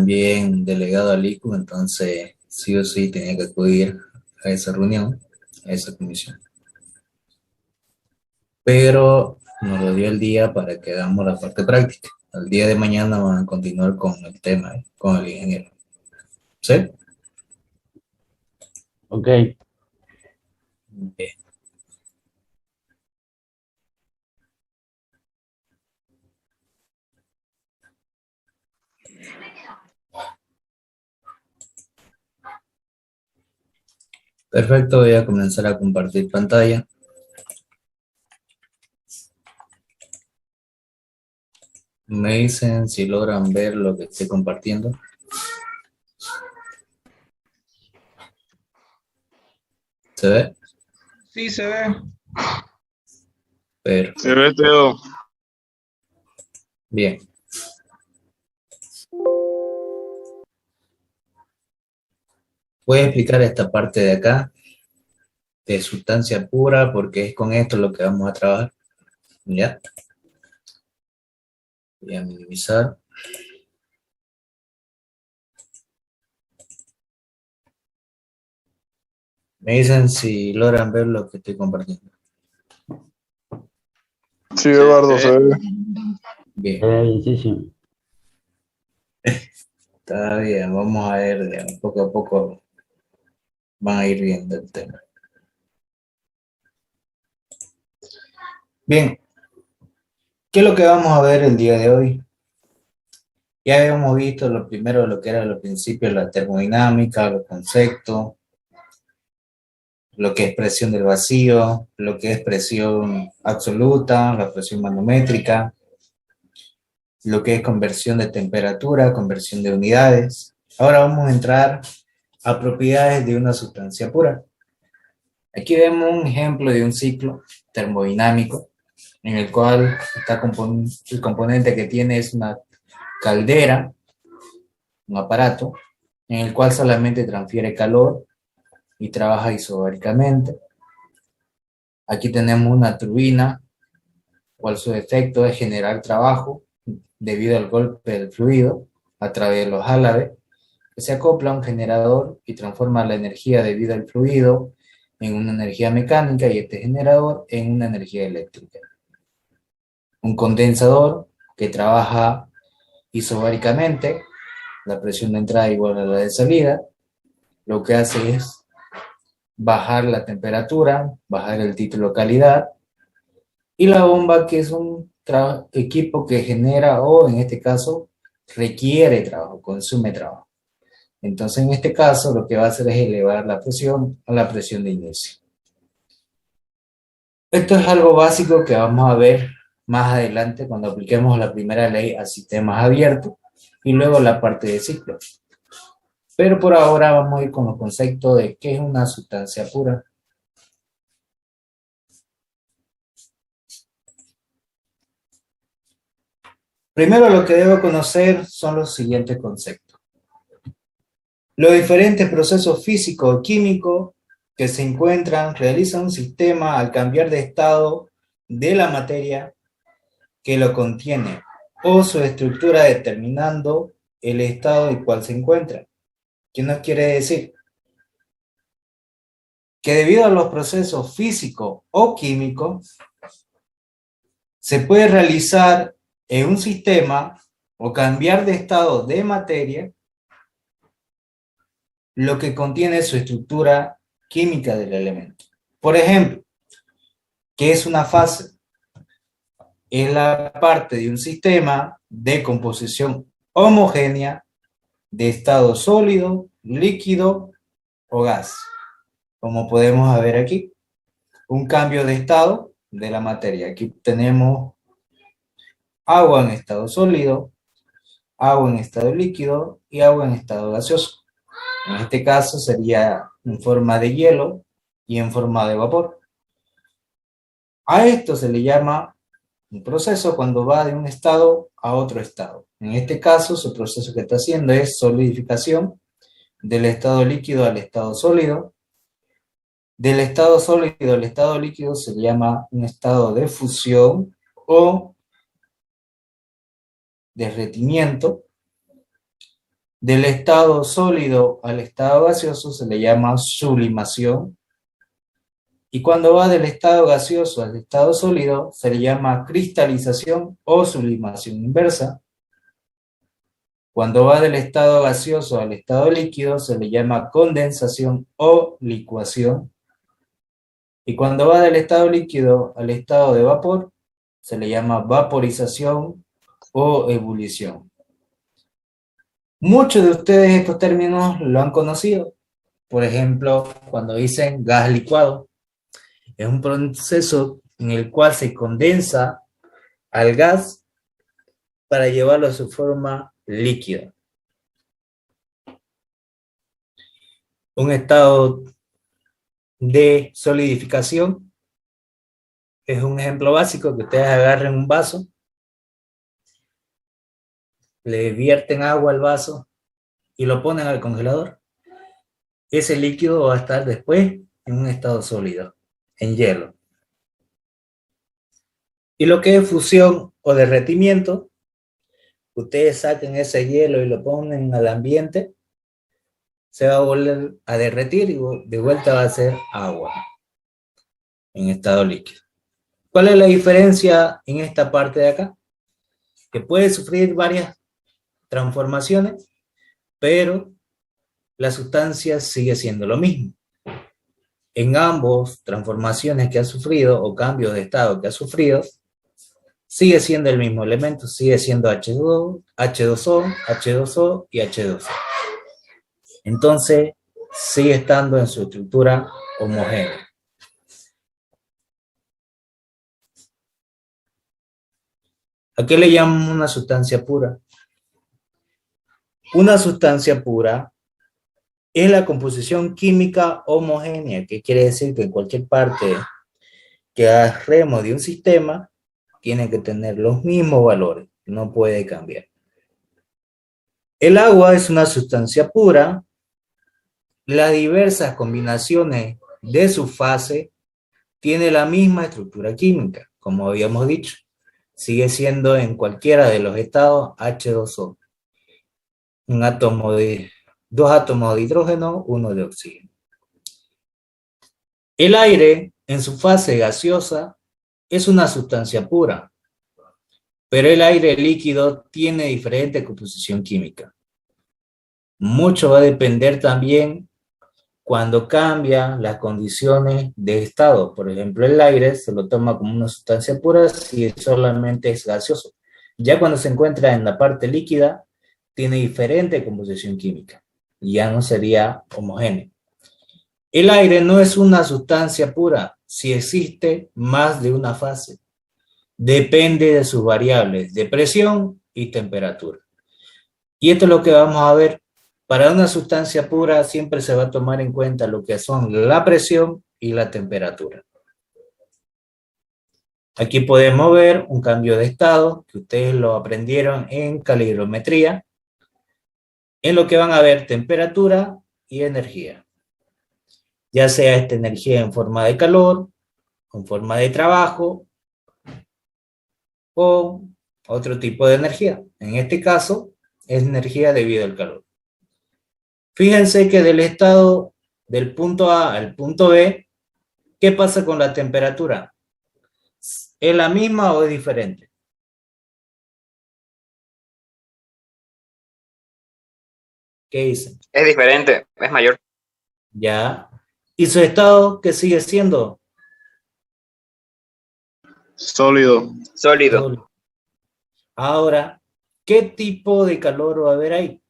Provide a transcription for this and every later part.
también delegado al ICU, entonces sí o sí tenía que acudir a esa reunión, a esa comisión. Pero nos lo dio el día para que hagamos la parte práctica. El día de mañana van a continuar con el tema, con el ingeniero. ¿Sí? Ok, Bien. Perfecto, voy a comenzar a compartir pantalla. Me dicen si logran ver lo que estoy compartiendo. ¿Se ve? Sí, se ve. Perfecto. Se ve, Teo. Bien. Voy a explicar esta parte de acá, de sustancia pura, porque es con esto lo que vamos a trabajar. ¿Ya? Voy a minimizar. Me dicen si logran ver lo que estoy compartiendo. Sí, Sí, Eduardo, se ve. Bien, bellísimo. está bien. Vamos a ver, digamos, poco a poco van a ir viendo el tema. Bien, ¿qué es lo que vamos a ver el día de hoy? Ya habíamos visto lo primero, lo que era los principios, la termodinámica, los conceptos, lo que es presión del vacío, lo que es presión absoluta, la presión manométrica, lo que es conversión de temperatura, conversión de unidades. Ahora vamos a entrar a propiedades de una sustancia pura. Aquí vemos un ejemplo de un ciclo termodinámico en el cual el componente que tiene es una caldera, un aparato, en el cual solamente transfiere calor y trabaja isobáricamente. Aquí tenemos una turbina, cual su efecto es generar trabajo debido al golpe del fluido a través de los álabes, que se acopla a un generador y transforma la energía debido al fluido en una energía mecánica y este generador en una energía eléctrica. Un condensador que trabaja isobáricamente, la presión de entrada igual a la de salida, lo que hace es bajar la temperatura, bajar el título calidad, y la bomba que es un equipo que genera o en este caso requiere trabajo, consume trabajo. Entonces en este caso lo que va a hacer es elevar la presión a la presión de inicio. Esto es algo básico que vamos a ver más adelante cuando apliquemos la primera ley a sistemas abiertos y luego la parte de ciclo. Pero por ahora vamos a ir con los conceptos de qué es una sustancia pura. Primero lo que debo conocer son los siguientes conceptos. Los diferentes procesos físicos o químicos que se encuentran realizan un sistema al cambiar de estado de la materia que lo contiene o su estructura determinando el estado en el cual se encuentra. ¿Qué nos quiere decir? Que debido a los procesos físicos o químicos se puede realizar en un sistema o cambiar de estado de materia lo que contiene su estructura química del elemento. Por ejemplo, ¿qué es una fase? Es la parte de un sistema de composición homogénea de estado sólido, líquido o gas. Como podemos ver aquí, un cambio de estado de la materia. Aquí tenemos agua en estado sólido, agua en estado líquido y agua en estado gaseoso. En este caso sería en forma de hielo y en forma de vapor. A esto se le llama un proceso cuando va de un estado a otro estado. En este caso, su proceso que está haciendo es solidificación del estado líquido al estado sólido. Del estado sólido al estado líquido se le llama un estado de fusión o derretimiento. Del estado sólido al estado gaseoso se le llama sublimación. Y cuando va del estado gaseoso al estado sólido se le llama cristalización o sublimación inversa. Cuando va del estado gaseoso al estado líquido se le llama condensación o licuación. Y cuando va del estado líquido al estado de vapor se le llama vaporización o ebullición. Muchos de ustedes estos términos lo han conocido. Por ejemplo, cuando dicen gas licuado, es un proceso en el cual se condensa al gas para llevarlo a su forma líquida. Un estado de solidificación es un ejemplo básico que ustedes agarren un vaso, le vierten agua al vaso y lo ponen al congelador. Ese líquido va a estar después en un estado sólido, en hielo. Y lo que es fusión o derretimiento, ustedes saquen ese hielo y lo ponen al ambiente, se va a volver a derretir y de vuelta va a ser agua en estado líquido. ¿Cuál es la diferencia en esta parte de acá? Que puede sufrir varias transformaciones, pero la sustancia sigue siendo lo mismo. En ambos transformaciones que ha sufrido o cambios de estado que ha sufrido, sigue siendo el mismo elemento, sigue siendo H2O, H2O, H2O y H2O. Entonces, sigue estando en su estructura homogénea. ¿A qué le llamamos una sustancia pura? Una sustancia pura es la composición química homogénea, que quiere decir que en cualquier parte que agarremos de un sistema, tiene que tener los mismos valores, no puede cambiar. El agua es una sustancia pura. Las diversas combinaciones de su fase tiene la misma estructura química, como habíamos dicho. Sigue siendo en cualquiera de los estados H2O. Dos átomos de hidrógeno, uno de oxígeno. El aire, en su fase gaseosa, es una sustancia pura, pero el aire líquido tiene diferente composición química. Mucho va a depender también cuando cambian las condiciones de estado. Por ejemplo, el aire se lo toma como una sustancia pura si solamente es gaseoso. Ya cuando se encuentra en la parte líquida, tiene diferente composición química. Ya no sería homogéneo. El aire no es una sustancia pura si existe más de una fase. Depende de sus variables de presión y temperatura. Y esto es lo que vamos a ver. Para una sustancia pura siempre se va a tomar en cuenta lo que son la presión y la temperatura. Aquí podemos ver un cambio de estado que ustedes lo aprendieron en calorimetría, en lo que van a ver temperatura y energía. Ya sea esta energía en forma de calor, en forma de trabajo o otro tipo de energía. En este caso es energía debido al calor. Fíjense que del estado del punto A al punto B, ¿qué pasa con la temperatura? ¿Es la misma o es diferente? ¿Qué dicen? Es diferente, es mayor. Ya. ¿Y su estado qué sigue siendo? Sólido. Sólido. Ahora, ¿qué tipo de calor va a haber ahí?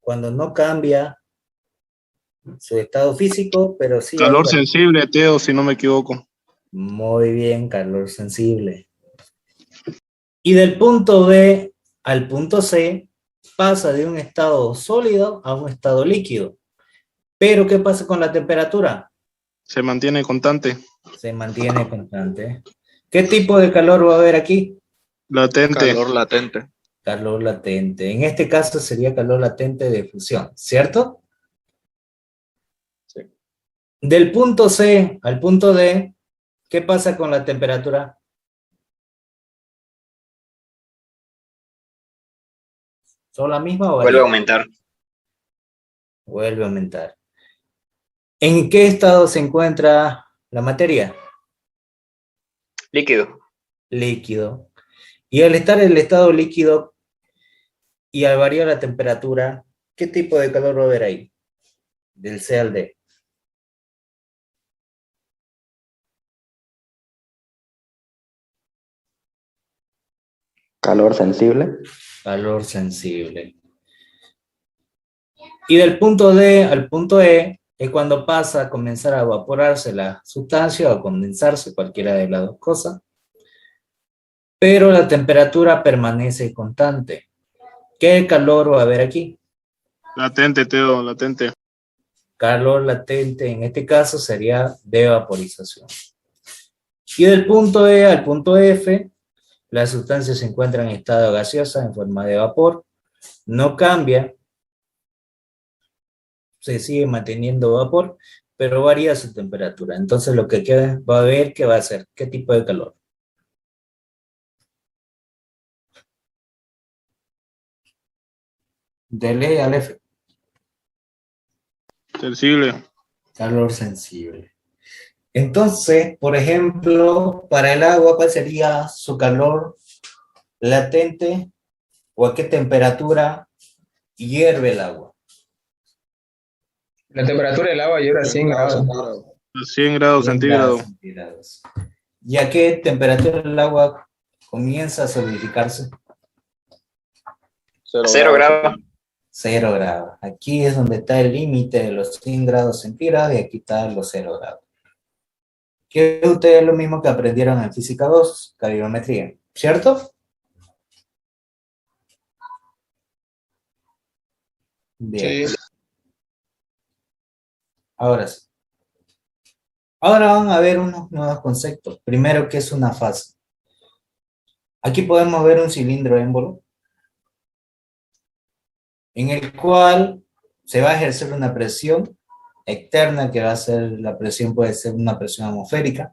Cuando no cambia su estado físico, pero sí hay Calor sensible, Teo, si no me equivoco. Muy bien, calor sensible. Y del punto B al punto C pasa de un estado sólido a un estado líquido. Pero ¿qué pasa con la temperatura? Se mantiene constante. Se mantiene constante. ¿Qué tipo de calor va a haber aquí? Latente. Calor latente. Calor latente. En este caso sería calor latente de fusión, ¿cierto? Sí. Del punto C al punto D, ¿qué pasa con la temperatura? ¿Son la misma o Vuelve a varía? aumentar. Vuelve a aumentar. ¿En qué estado se encuentra la materia? Líquido. Líquido. Y al estar en el estado líquido y al variar la temperatura, ¿qué tipo de calor va a haber ahí? Del C al D. Calor sensible. Calor sensible. Y del punto D al punto E es cuando pasa a comenzar a evaporarse la sustancia o a condensarse, cualquiera de las dos cosas, pero la temperatura permanece constante. ¿Qué calor va a haber aquí? Latente, Teo, latente. Calor latente, en este caso sería de vaporización. Y del punto E al punto F, la sustancia se encuentra en estado gaseosa en forma de vapor, no cambia, se sigue manteniendo vapor, pero varía su temperatura. Entonces lo que queda, va a ver qué va a ser, qué tipo de calor. Del E al F. Sensible. Calor sensible. Entonces, por ejemplo, para el agua, ¿cuál sería su calor latente o a qué temperatura hierve el agua? La temperatura del agua llega a 100 grados. A 100 grados 100 centígrados. grados centígrados. ¿Y a qué temperatura el agua comienza a solidificarse? 0 grados. 0 grados. Aquí es donde está el límite de los 100 grados centígrados y aquí están los 0 grados. Que ustedes es lo mismo que aprendieron en física 2, calorimetría, ¿cierto? Bien. Sí. Ahora sí. Ahora van a ver unos nuevos conceptos. Primero, ¿qué es una fase? Aquí podemos ver un cilindro émbolo en el cual se va a ejercer una presión externa, que va a ser, la presión puede ser una presión atmosférica.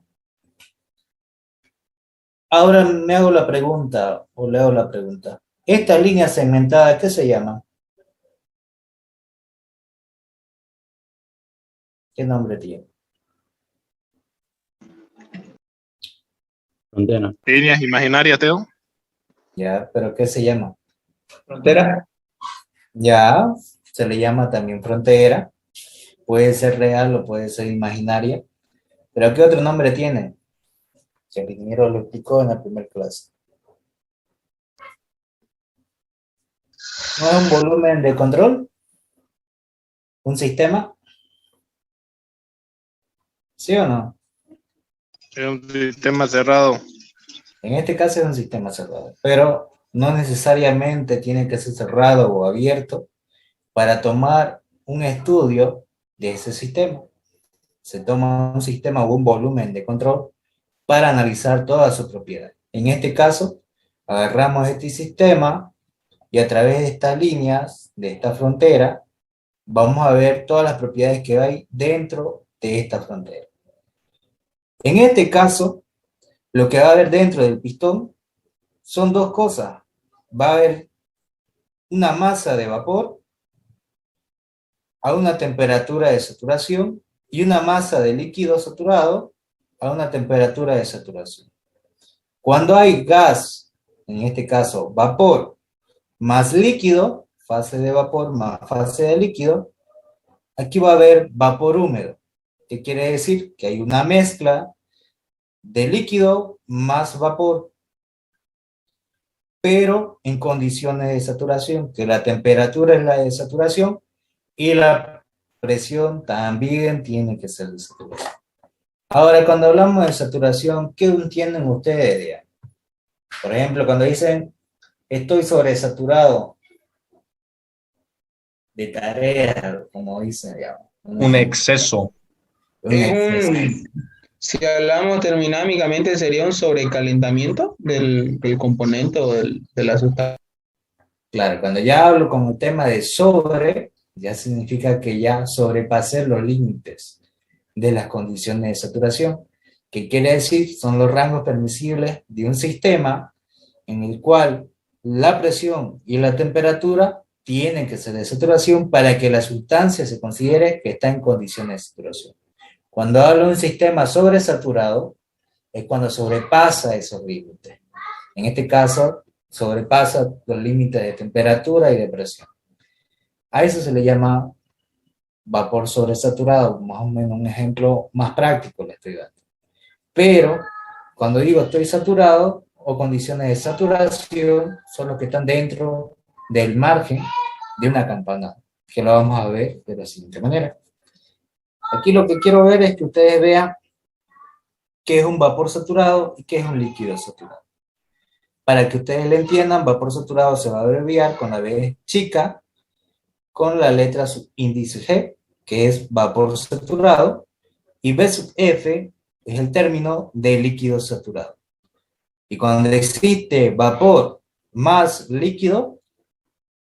Ahora me hago la pregunta, o le hago la pregunta. ¿Esta línea segmentada qué se llama? ¿Qué nombre tiene? Frontera. Líneas imaginarias, Teo. Ya, pero ¿qué se llama? Frontera. Ya, se le llama también frontera. Puede ser real o puede ser imaginaria. ¿Pero qué otro nombre tiene? Si el ingeniero lo explicó en la primera clase. ¿No es un volumen de control? ¿Un sistema? ¿Sí o no? Es un sistema cerrado. En este caso es un sistema cerrado, pero no necesariamente tiene que ser cerrado o abierto para tomar un estudio de ese sistema. Se toma un sistema o un volumen de control para analizar todas sus propiedades. En este caso, agarramos este sistema y a través de estas líneas, de esta frontera, vamos a ver todas las propiedades que hay dentro de esta frontera. En este caso, lo que va a haber dentro del pistón son dos cosas. Va a haber una masa de vapor a una temperatura de saturación y una masa de líquido saturado a una temperatura de saturación. Cuando hay gas, en este caso vapor, más líquido, fase de vapor más fase de líquido, aquí va a haber vapor húmedo. ¿Qué quiere decir? Que hay una mezcla de líquido más vapor, pero en condiciones de saturación, que la temperatura es la de saturación y la presión también tiene que ser de saturación. Ahora, cuando hablamos de saturación, ¿qué entienden ustedes? Digamos? Por ejemplo, cuando dicen, estoy sobresaturado de tareas, como dicen, digamos. Un exceso. Un exceso. Si hablamos termodinámicamente, sería un sobrecalentamiento del componente o de la sustancia. Claro, cuando ya hablo con el tema de sobre, ya significa que ya sobrepasé los límites de las condiciones de saturación, que quiere decir son los rangos permisibles de un sistema en el cual la presión y la temperatura tienen que ser de saturación para que la sustancia se considere que está en condiciones de saturación. Cuando hablo de un sistema sobresaturado, es cuando sobrepasa esos límites. En este caso, sobrepasa los límites de temperatura y de presión. A eso se le llama vapor sobresaturado, más o menos un ejemplo más práctico le estoy dando. Pero cuando digo estoy saturado o condiciones de saturación son los que están dentro del margen de una campana, que lo vamos a ver de la siguiente manera. Aquí lo que quiero ver es que ustedes vean qué es un vapor saturado y qué es un líquido saturado. Para que ustedes lo entiendan, vapor saturado se va a abreviar con la B chica, con la letra índice G, que es vapor saturado, y B sub F es el término de líquido saturado. Y cuando existe vapor más líquido,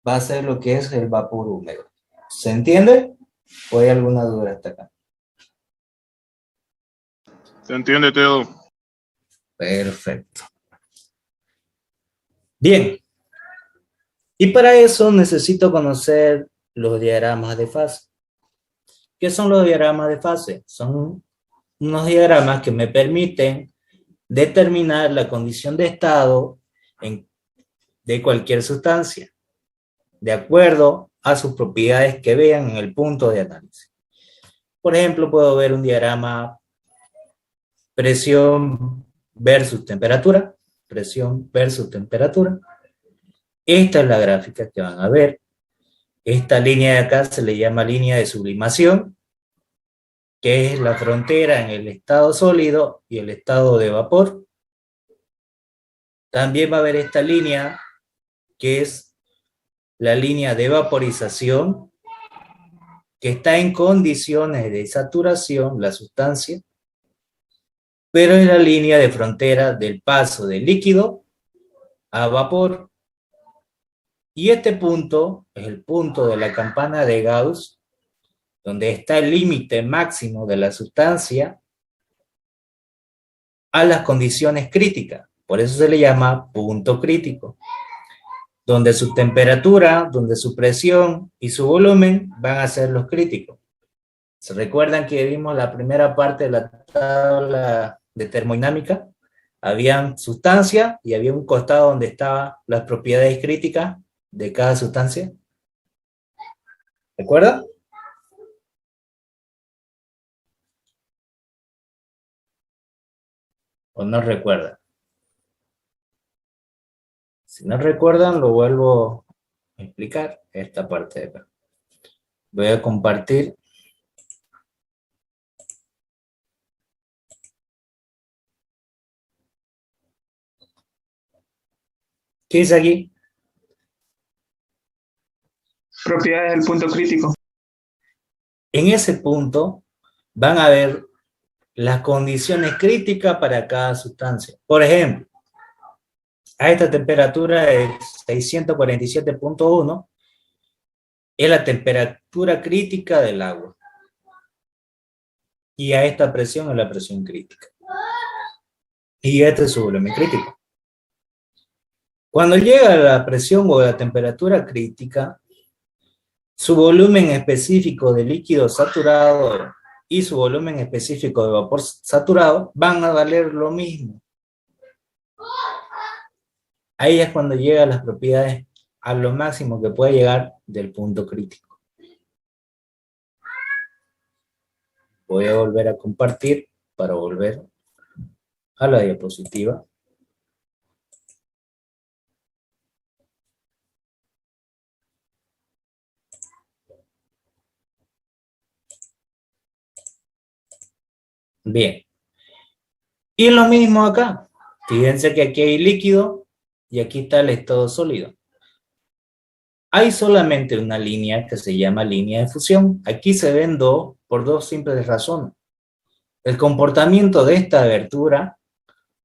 va a ser lo que es el vapor húmedo. ¿Se entiende? ¿O hay alguna duda hasta acá? ¿Se entiende, Teo? Perfecto. Bien. Y para eso necesito conocer los diagramas de fase. ¿Qué son los diagramas de fase? Son unos diagramas que me permiten determinar la condición de estado de cualquier sustancia, de acuerdo a sus propiedades que vean en el punto de análisis. Por ejemplo, puedo ver un diagrama presión versus temperatura, presión versus temperatura. Esta es la gráfica que van a ver. Esta línea de acá se le llama línea de sublimación, que es la frontera en el estado sólido y el estado de vapor. También va a haber esta línea, que es la línea de vaporización, que está en condiciones de saturación, la sustancia, pero es la línea de frontera del paso de líquido a vapor. Y este punto es el punto de la campana de Gauss, donde está el límite máximo de la sustancia a las condiciones críticas. Por eso se le llama punto crítico, donde su temperatura, donde su presión y su volumen van a ser los críticos. ¿Se recuerdan que vimos la primera parte de la tabla de termodinámica? Habían sustancias y había un costado donde estaban las propiedades críticas de cada sustancia. ¿Recuerdan? ¿O no recuerdan? Si no recuerdan, lo vuelvo a explicar esta parte de acá. Voy a compartir. ¿Qué dice aquí? Propiedades del punto crítico. En ese punto van a ver las condiciones críticas para cada sustancia. Por ejemplo, a esta temperatura de 647.1 es la temperatura crítica del agua. Y a esta presión es la presión crítica. Y este es su volumen crítico. Cuando llega a la presión o la temperatura crítica, su volumen específico de líquido saturado y su volumen específico de vapor saturado van a valer lo mismo. Ahí es cuando llega las propiedades a lo máximo que puede llegar del punto crítico. Voy a volver a compartir para volver a la diapositiva. Bien. Y lo mismo acá. Fíjense que aquí hay líquido y aquí está el estado sólido. Hay solamente una línea que se llama línea de fusión. Aquí se ven dos por dos simples razones. El comportamiento de esta abertura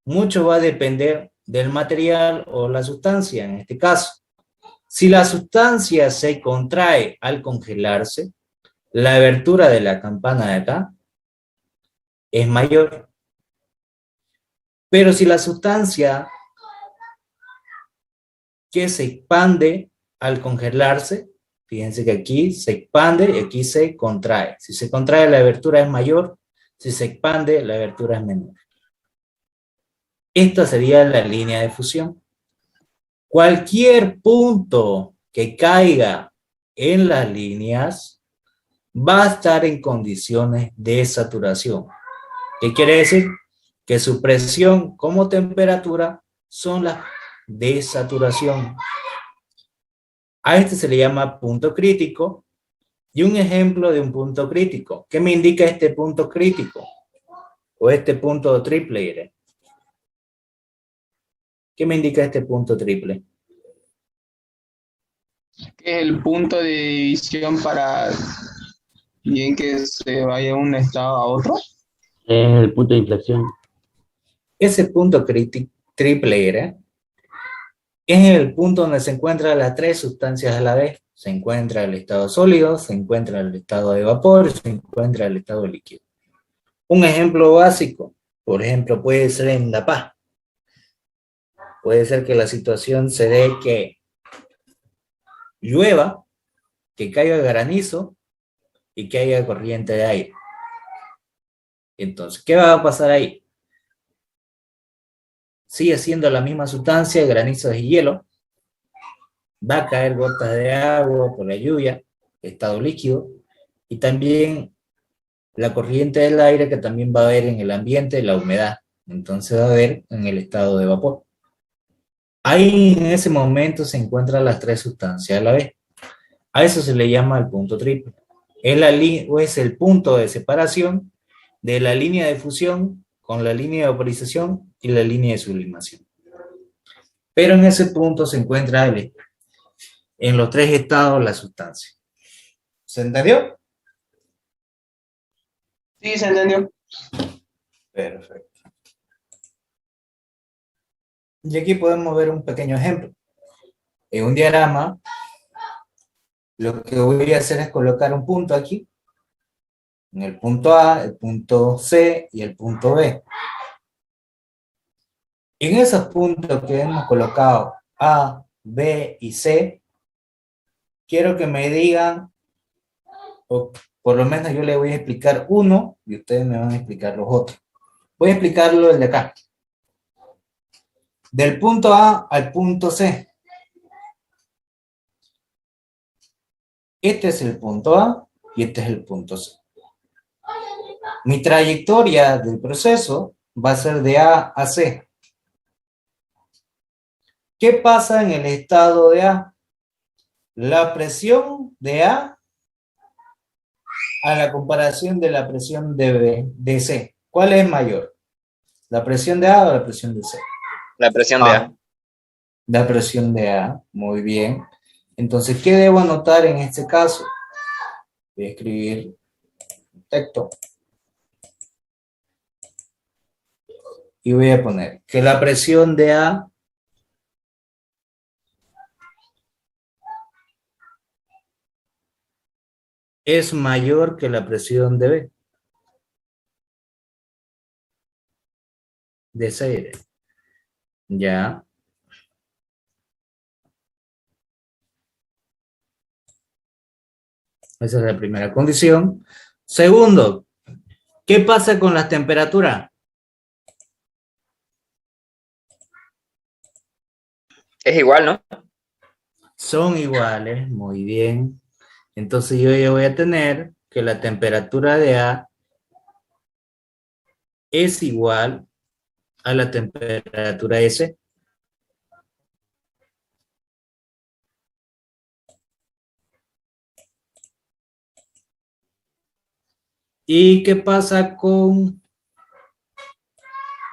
mucho va a depender del material o la sustancia en este caso. Si la sustancia se contrae al congelarse, la abertura de la campana de acá es mayor. Pero si la sustancia que se expande al congelarse. Fíjense que aquí se expande y aquí se contrae. Si se contrae, la abertura es mayor. Si se expande, la abertura es menor. Esta sería la línea de fusión. Cualquier punto que caiga en las líneas va a estar en condiciones de saturación. ¿Qué quiere decir? Que su presión como temperatura son las de saturación. A este se le llama punto crítico. Y un ejemplo de un punto crítico. ¿Qué me indica este punto crítico? O este punto triple. ¿Qué me indica este punto triple? Que es el punto de división para bien que se vaya de un estado a otro. Es el punto de inflexión. Ese punto triple es el punto donde se encuentran las tres sustancias a la vez. Se encuentra el estado sólido, se encuentra el estado de vapor, se encuentra el estado líquido. Un ejemplo básico, por ejemplo, puede ser en La Paz. Puede ser que la situación se dé que llueva, que caiga granizo y que haya corriente de aire. Entonces, ¿qué va a pasar ahí? Sigue siendo la misma sustancia, granizos y hielo. Va a caer gotas de agua por la lluvia, estado líquido, y también la corriente del aire que también va a haber en el ambiente, la humedad. Entonces va a haber en el estado de vapor. Ahí en ese momento se encuentran las tres sustancias a la vez. A eso se le llama el punto triple. Es el punto de separación de la línea de fusión con la línea de vaporización y la línea de sublimación. Pero en ese punto se encuentra en los tres estados la sustancia. ¿Se entendió? Sí, se entendió. Perfecto. Y aquí podemos ver un pequeño ejemplo. En un diagrama, lo que voy a hacer es colocar un punto aquí, en el punto A, el punto C y el punto B. En esos puntos que hemos colocado A, B y C, quiero que me digan, o por lo menos yo les voy a explicar uno y ustedes me van a explicar los otros. Voy a explicarlo el de acá. Del punto A al punto C. Este es el punto A y este es el punto C. Mi trayectoria del proceso va a ser de A a C. ¿Qué pasa en el estado de A? La presión de A a la comparación de la presión de C. ¿Cuál es mayor? ¿La presión de A o la presión de C? La presión de A. La presión de A, muy bien. Entonces, ¿qué debo anotar en este caso? Voy a escribir un texto. Y voy a poner que la presión de A es mayor que la presión de B. De C. Ya. Esa es la primera condición. Segundo, ¿qué pasa con las temperaturas? Es igual, ¿no? Son iguales, muy bien. Entonces yo ya voy a tener que la temperatura de A es igual a la temperatura de C. ¿Y qué pasa con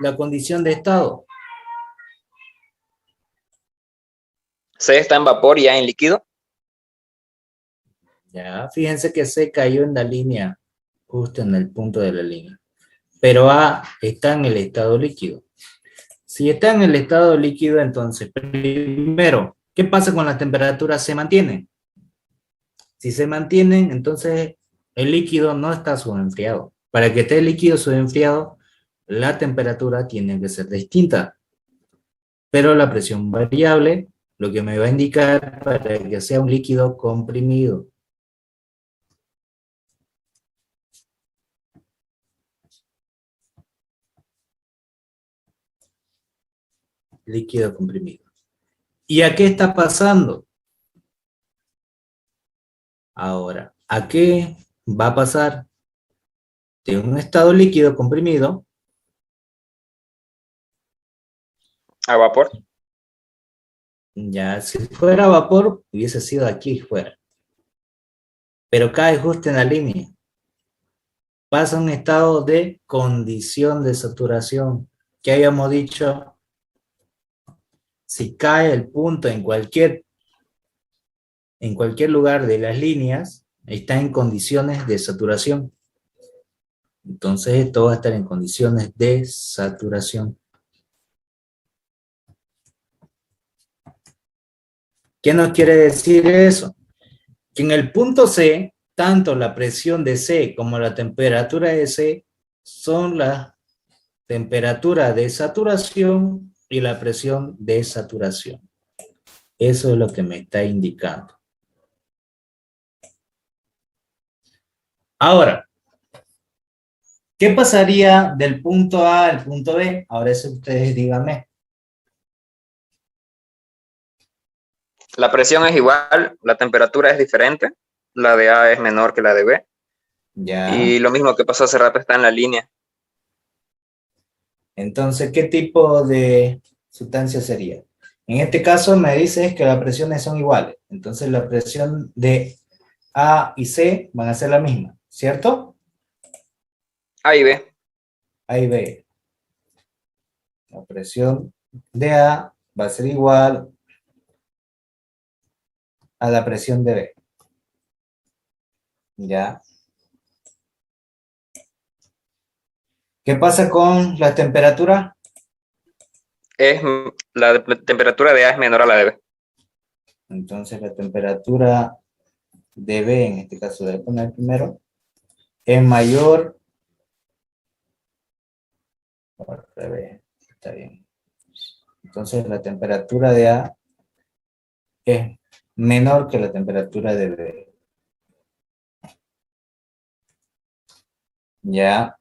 la condición de estado? C está en vapor y A en líquido. Ya, fíjense que C cayó en la línea, justo en el punto de la línea. Pero A está en el estado líquido. Si está en el estado líquido, entonces, primero, ¿qué pasa con las temperaturas? ¿Se mantienen? Si se mantienen, entonces el líquido no está subenfriado. Para que esté el líquido subenfriado, la temperatura tiene que ser distinta. Pero la presión variable lo que me va a indicar para que sea un líquido comprimido. Líquido comprimido. ¿Y a qué está pasando? Ahora, ¿a qué va a pasar de un estado líquido comprimido A vapor. ya si fuera vapor, hubiese sido aquí fuera. Pero cae justo en la línea. Pasa a un estado de condición de saturación. Que habíamos dicho, si cae el punto en cualquier lugar de las líneas, está en condiciones de saturación. Entonces esto va a estar en condiciones de saturación. ¿Qué nos quiere decir eso? Que en el punto C, tanto la presión de C como la temperatura de C son la temperatura de saturación y la presión de saturación. Eso es lo que me está indicando. Ahora, ¿qué pasaría del punto A al punto B? Ahora eso ustedes díganme. La presión es igual, la temperatura es diferente. La de A es menor que la de B. Ya. Y lo mismo que pasó hace rato está en la línea. Entonces, ¿qué tipo de sustancia sería? En este caso me dices que las presiones son iguales. Entonces la presión de A y C van a ser la misma, ¿cierto? A y B. A y B. La presión de A va a ser igual a la presión de B. ¿Ya? ¿Qué pasa con la temperatura? La temperatura de A es menor a la de B. Entonces la temperatura de B, en este caso voy a poner primero, es mayor, al revés, está bien. Entonces la temperatura de A es menor que la temperatura de B. Ya.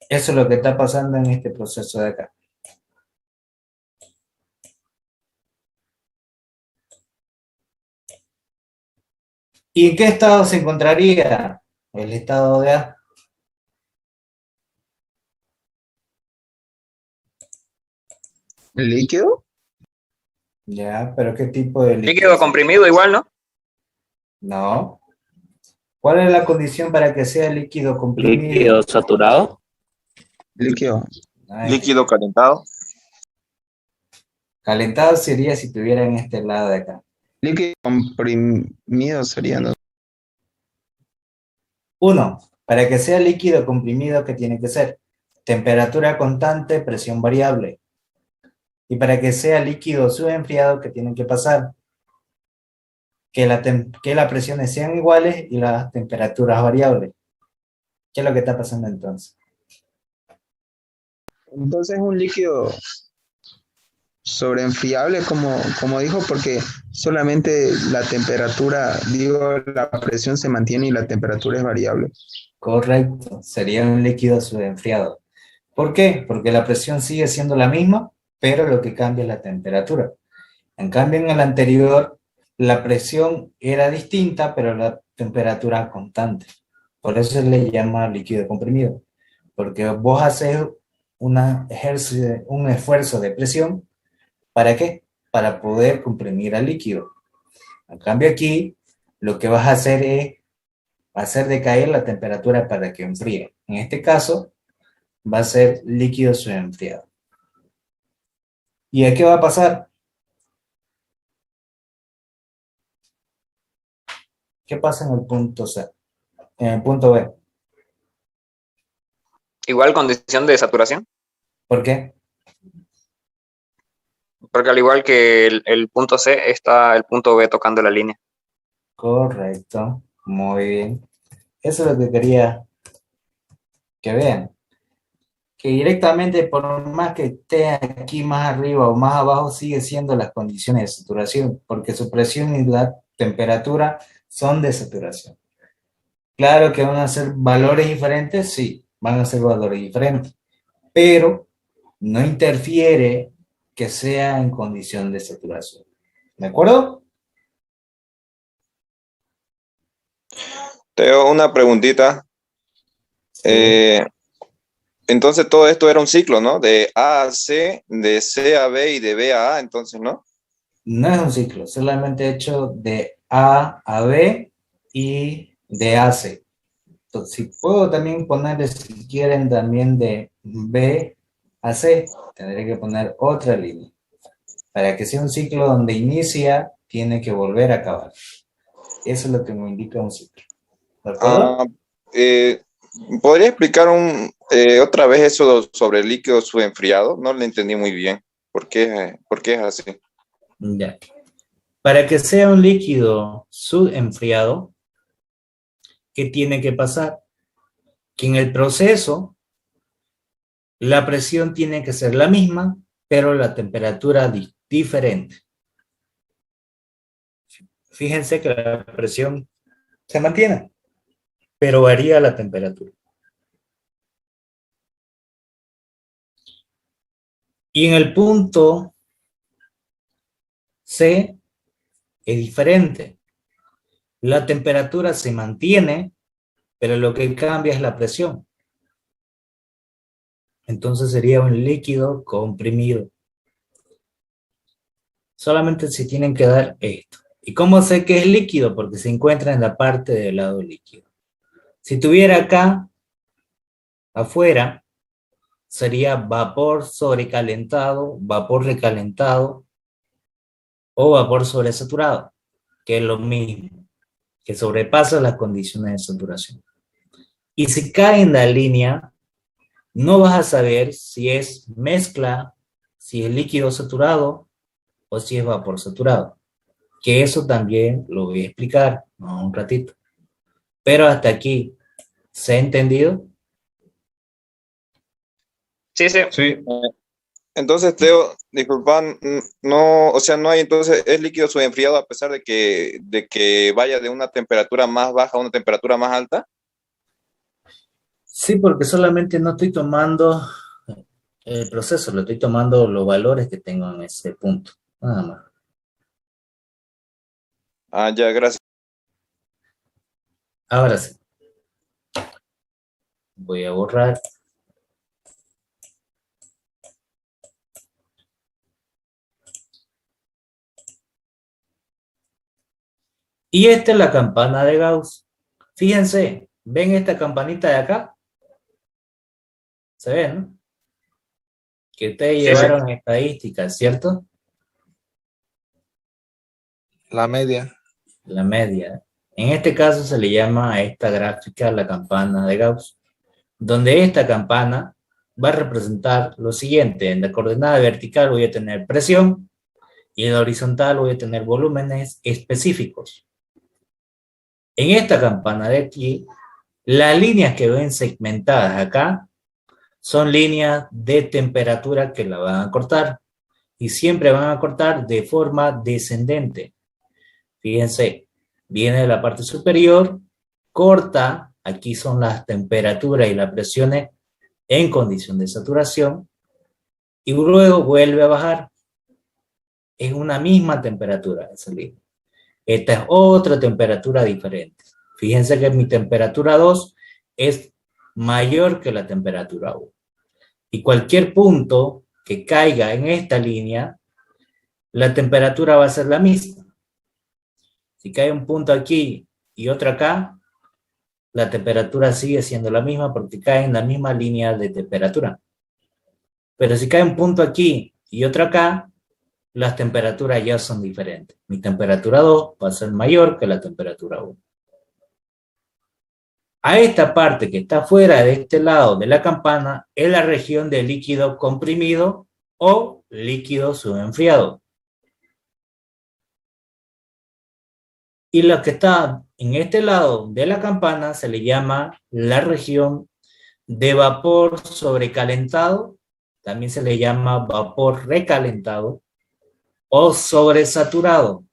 Eso es lo que está pasando en este proceso de acá. ¿Y en qué estado se encontraría el estado de A? ¿El líquido? Ya, pero ¿qué tipo de líquido? Líquido comprimido igual, ¿no? No. ¿Cuál es la condición para que sea líquido comprimido? Líquido saturado. Líquido. Ay, Líquido calentado. calentado sería si estuviera en este lado de acá. Líquido comprimido sería, ¿no? 1. Para que sea líquido comprimido, ¿qué tiene que ser? Temperatura constante, presión variable. Y para que sea líquido subenfriado, ¿qué tiene que pasar? Que las presiones sean iguales y las temperaturas variables. ¿Qué es lo que está pasando entonces? Entonces un líquido sobreenfriable, como dijo, porque solamente la temperatura, digo, la presión se mantiene y la temperatura es variable. Correcto, sería un líquido subenfriado. ¿Por qué? Porque la presión sigue siendo la misma, pero lo que cambia es la temperatura. En cambio, en el anterior, la presión era distinta, pero la temperatura constante. Por eso se le llama líquido comprimido, porque vos haces un esfuerzo de presión, ¿para qué? Para poder comprimir al líquido. En cambio aquí, lo que vas a hacer es hacer decaer la temperatura para que enfríe. En este caso, va a ser líquido subenfriado. ¿Y a qué va a pasar? ¿Qué pasa en el punto C? En el punto B. Igual condición de saturación. ¿Por qué? Porque al igual que el punto C, está el punto B tocando la línea. Correcto. Muy bien. Eso es lo que quería que vean. que directamente, por más que esté aquí más arriba o más abajo, sigue siendo las condiciones de saturación, porque su presión y la temperatura son de saturación. Claro que van a ser valores diferentes, sí, van a ser valores diferentes, pero no interfiere que sea en condición de saturación. ¿De acuerdo? Teo, una preguntita. Sí. Entonces todo esto era un ciclo, ¿no? De A a C, de C a B y de B a A, entonces, ¿no? No es un ciclo, solamente hecho de A a B y de A a C. Entonces, si puedo también ponerle, si quieren, también de B a C, tendré que poner otra línea. Para que sea un ciclo donde inicia, tiene que volver a acabar. Eso es lo que me indica un ciclo. ¿De acuerdo? Ah, eh, ¿Podría explicar otra vez eso sobre el líquido subenfriado? No lo entendí muy bien. Por qué es así? Ya. Para que sea un líquido subenfriado, ¿qué tiene que pasar? Que en el proceso la presión tiene que ser la misma, pero la temperatura diferente. Fíjense que la presión se mantiene, pero varía la temperatura. Y en el punto C es diferente. La temperatura se mantiene, pero lo que cambia es la presión. Entonces sería un líquido comprimido. Solamente se tienen que dar esto. ¿Y cómo sé que es líquido? Porque se encuentra en la parte del lado líquido. Si tuviera acá, afuera, sería vapor sobrecalentado, vapor recalentado o vapor sobresaturado, que es lo mismo, que sobrepasa las condiciones de saturación. Y si cae en la línea, no vas a saber si es mezcla, si es líquido saturado o si es vapor saturado. Que eso también lo voy a explicar, ¿no? Un ratito. Pero hasta aquí, ¿se ha entendido? Sí, sí. Sí, Entonces, Teo, disculpa, no, o sea, no hay entonces, es líquido subenfriado a pesar de que vaya de una temperatura más baja a una temperatura más alta. Sí, porque solamente no estoy tomando el proceso, lo estoy tomando los valores que tengo en ese punto. Nada más. Ah, ya, gracias. Ahora sí, voy a borrar. Y esta es la campana de Gauss. Fíjense, ¿ven esta campanita de acá? ¿Se ven, no? Que ustedes Sí, sí. llevaron estadísticas, ¿cierto? La media. La media. En este caso se le llama a esta gráfica la campana de Gauss, donde esta campana va a representar lo siguiente. En la coordenada vertical voy a tener presión y en la horizontal voy a tener volúmenes específicos. En esta campana de aquí, las líneas que ven segmentadas acá son líneas de temperatura que la van a cortar y siempre van a cortar de forma descendente. Fíjense, viene de la parte superior, corta, aquí son las temperaturas y las presiones en condición de saturación y luego vuelve a bajar. Es una misma temperatura esa línea. Esta es otra temperatura diferente. Fíjense que mi temperatura 2 es mayor que la temperatura 1. Y cualquier punto que caiga en esta línea, la temperatura va a ser la misma. Si cae un punto aquí y otro acá, la temperatura sigue siendo la misma porque cae en la misma línea de temperatura. Pero si cae un punto aquí y otro acá, las temperaturas ya son diferentes. Mi temperatura 2 va a ser mayor que la temperatura 1. A esta parte que está fuera de este lado de la campana es la región de líquido comprimido o líquido subenfriado. Y lo que está en este lado de la campana se le llama la región de vapor sobrecalentado, también se le llama vapor recalentado, o sobresaturado,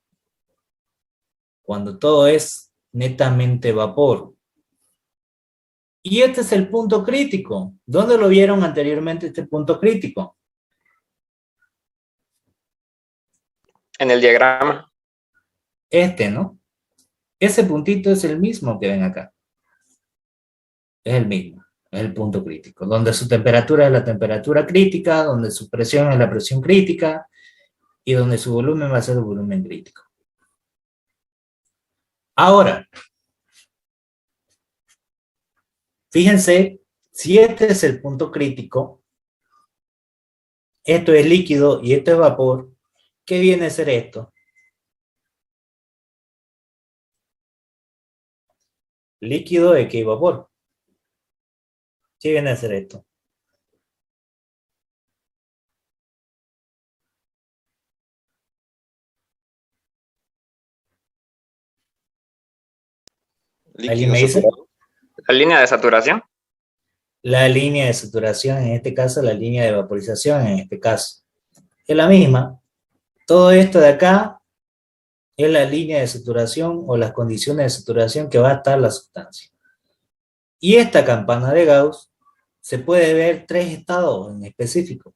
cuando todo es netamente vapor. Y este es el punto crítico. ¿Dónde lo vieron anteriormente este punto crítico? En el diagrama. Este, ¿no? Ese puntito es el mismo que ven acá. Es el mismo, es el punto crítico, donde su temperatura es la temperatura crítica, donde su presión es la presión crítica, y donde su volumen va a ser el volumen crítico. Ahora, fíjense, si este es el punto crítico, esto es líquido y esto es vapor, ¿qué viene a ser esto? Líquido X vapor. ¿Qué viene a ser esto? ¿Alguien Líquido me dice? saturado. La línea de saturación. La línea de saturación, en este caso, la línea de vaporización, en este caso. Es la misma. Todo esto de acá es la línea de saturación o las condiciones de saturación que va a estar la sustancia. Y esta campana de Gauss se puede ver tres estados en específico.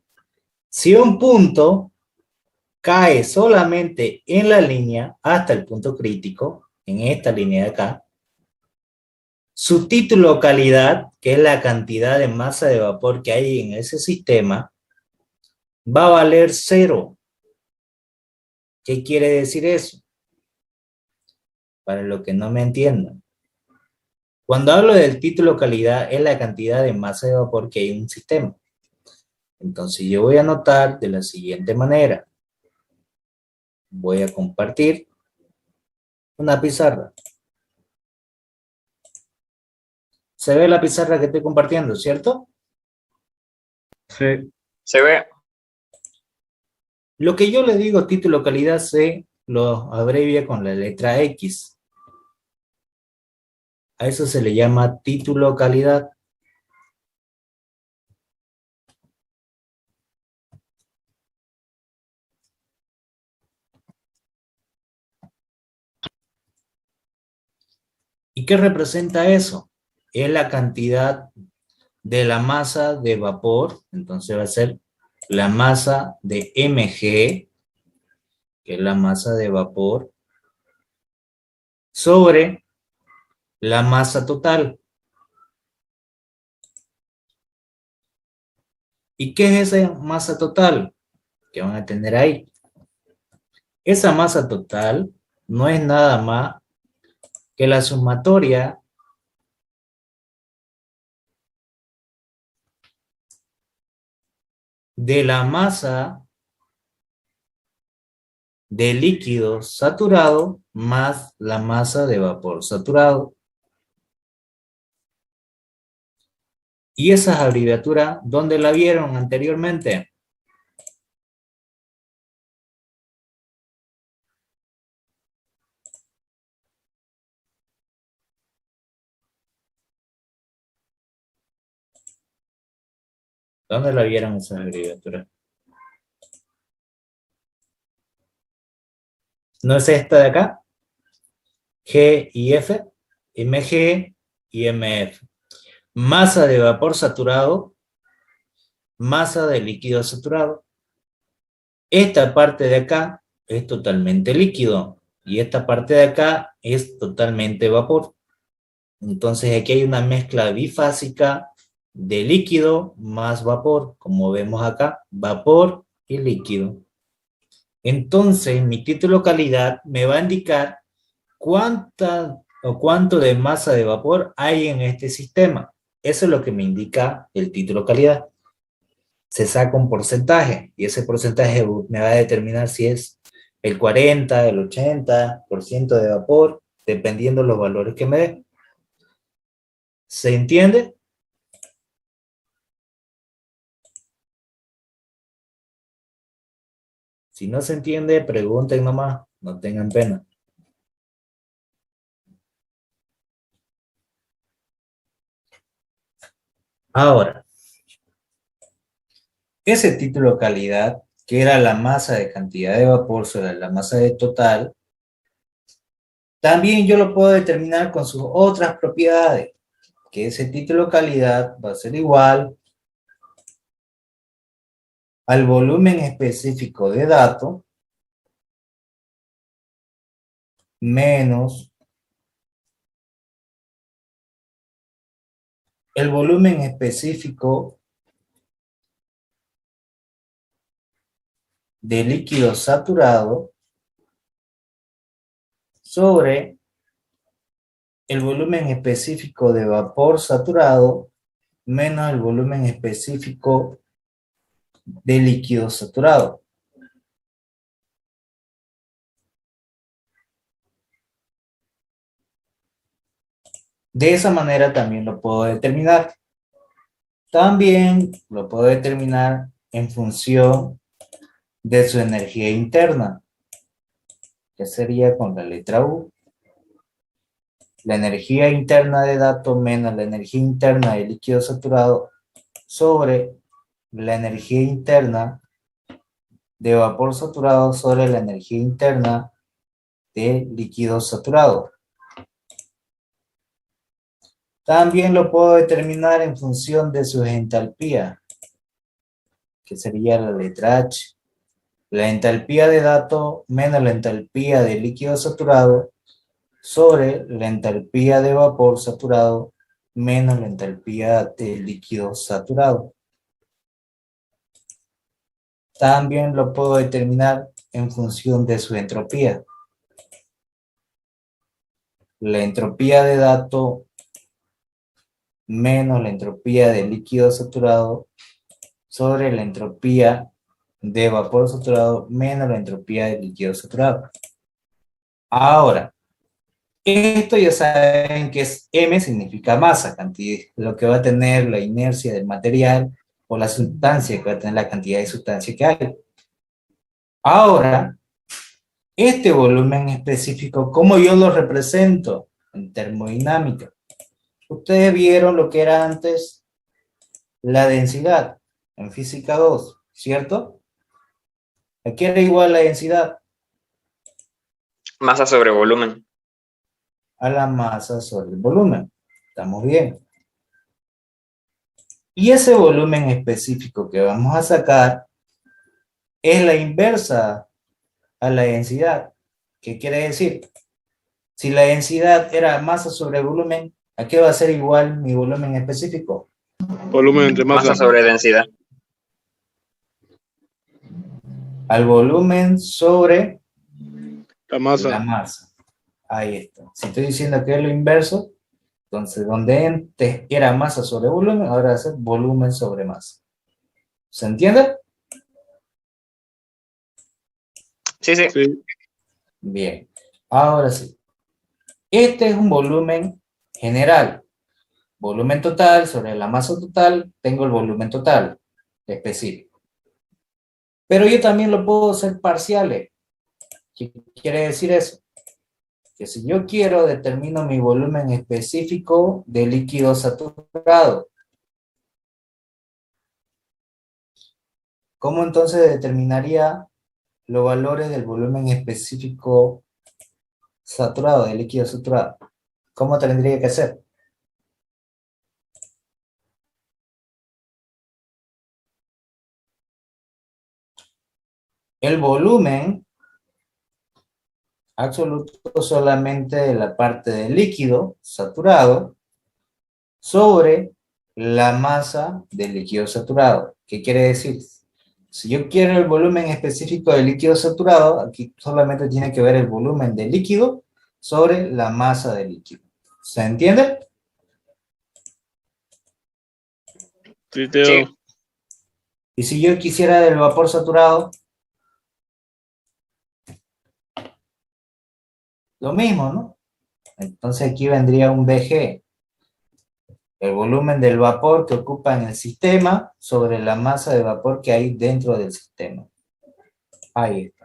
Si un punto cae solamente en la línea hasta el punto crítico, en esta línea de acá, su título calidad, que es la cantidad de masa de vapor que hay en ese sistema, va a valer 0. ¿Qué quiere decir eso? Para los que no me entiendan. Cuando hablo del título calidad, es la cantidad de masa de vapor que hay en un sistema. Entonces yo voy a anotar de la siguiente manera. Voy a compartir una pizarra. Se ve la pizarra que estoy compartiendo, ¿cierto? Sí. Se ve. Lo que yo le digo título calidad se lo abrevia con la letra X. A eso se le llama título calidad. ¿Y qué representa eso? Es la cantidad de la masa de vapor, entonces va a ser la masa de mg, que es la masa de vapor, sobre la masa total. ¿Y qué es esa masa total que van a tener ahí? Esa masa total no es nada más que la sumatoria de la masa de líquido saturado más la masa de vapor saturado. ¿Y esas abreviaturas dónde la vieron anteriormente? ¿Dónde la vieron esas abreviaturas? ¿No es esta de acá? G y F, Mg y Mf. Masa de vapor saturado, masa de líquido saturado. Esta parte de acá es totalmente líquido y esta parte de acá es totalmente vapor. Entonces aquí hay una mezcla bifásica de líquido más vapor, como vemos acá, vapor y líquido. Entonces mi título calidad me va a indicar cuánta o cuánto de masa de vapor hay en este sistema. Eso es lo que me indica el título calidad. Se saca un porcentaje y ese porcentaje me va a determinar si es el 40, el 80% de vapor, dependiendo los valores que me dé. ¿Se entiende? Si no se entiende, pregunten nomás, no tengan pena. Ahora, ese título de calidad, que era la masa de cantidad de vapor sobre la masa de total, también yo lo puedo determinar con sus otras propiedades, que ese título de calidad va a ser igual al volumen específico de dato menos el volumen específico de líquido saturado sobre el volumen específico de vapor saturado menos el volumen específico de líquido saturado. De esa manera también lo puedo determinar. También lo puedo determinar en función de su energía interna, que sería con la letra U. La energía interna de dato menos la energía interna de líquido saturado sobre la energía interna de vapor saturado sobre la energía interna de líquido saturado. También lo puedo determinar en función de su entalpía, que sería la letra H. La entalpía de dato menos la entalpía de líquido saturado sobre la entalpía de vapor saturado menos la entalpía de líquido saturado. También lo puedo determinar en función de su entropía. La entropía de dato menos la entropía de líquido saturado sobre la entropía de vapor saturado menos la entropía de líquido saturado. Ahora, esto ya saben que es M significa masa, cantidad, lo que va a tener la inercia del material o la sustancia, que va a tener la cantidad de sustancia que hay. Ahora, este volumen específico, ¿cómo yo lo represento en termodinámica? Ustedes vieron lo que era antes la densidad en física 2, ¿cierto? ¿A qué era igual la densidad? Masa sobre volumen. A la masa sobre el volumen. ¿Estamos bien? Y ese volumen específico que vamos a sacar es la inversa a la densidad. ¿Qué quiere decir? Si la densidad era masa sobre volumen, ¿a qué va a ser igual mi volumen específico? Volumen entre masa. Masa sobre densidad. Al volumen sobre La masa. la masa. Ahí está. Si estoy diciendo que es lo inverso, entonces donde antes era masa sobre volumen, ahora va a ser volumen sobre masa. ¿Se entiende? Sí, sí. Sí. Bien. Ahora sí. Este es un volumen general. Volumen total sobre la masa total, tengo el volumen total específico. Pero yo también lo puedo hacer parciales. ¿Qué quiere decir eso? Que si yo quiero, determino mi volumen específico de líquido saturado. ¿Cómo entonces determinaría los valores del volumen específico saturado, de líquido saturado? ¿Cómo tendría que hacer? El volumen absoluto solamente de la parte del líquido saturado sobre la masa del líquido saturado. ¿Qué quiere decir? Si yo quiero el volumen específico del líquido saturado, aquí solamente tiene que ver el volumen del líquido sobre la masa del líquido. ¿Se entiende? Sí, Teo. Sí. Y si yo quisiera del vapor saturado, lo mismo, ¿no? Entonces aquí vendría un VG. El volumen del vapor que ocupa en el sistema sobre la masa de vapor que hay dentro del sistema. Ahí está.